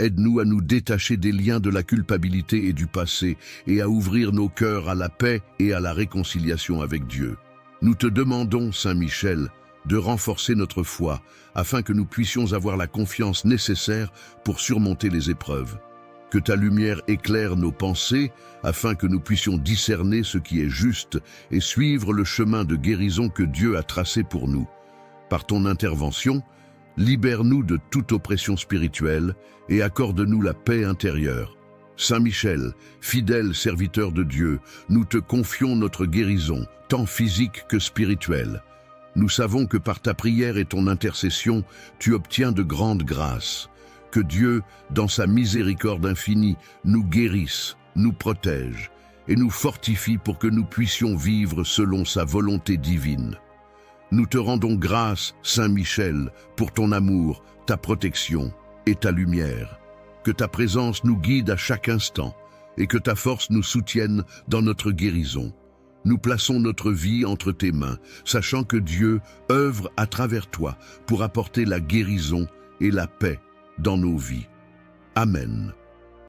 S1: Aide-nous à nous détacher des liens de la culpabilité et du passé et à ouvrir nos cœurs à la paix et à la réconciliation avec Dieu. Nous te demandons, Saint Michel, de renforcer notre foi afin que nous puissions avoir la confiance nécessaire pour surmonter les épreuves. Que ta lumière éclaire nos pensées afin que nous puissions discerner ce qui est juste et suivre le chemin de guérison que Dieu a tracé pour nous. Par ton intervention, libère-nous de toute oppression spirituelle et accorde-nous la paix intérieure. Saint Michel, fidèle serviteur de Dieu, nous te confions notre guérison, tant physique que spirituelle. Nous savons que par ta prière et ton intercession, tu obtiens de grandes grâces. Que Dieu, dans sa miséricorde infinie, nous guérisse, nous protège et nous fortifie pour que nous puissions vivre selon sa volonté divine. Nous te rendons grâce, Saint Michel, pour ton amour, ta protection et ta lumière. Que ta présence nous guide à chaque instant et que ta force nous soutienne dans notre guérison. Nous plaçons notre vie entre tes mains, sachant que Dieu œuvre à travers toi pour apporter la guérison et la paix dans nos vies. Amen.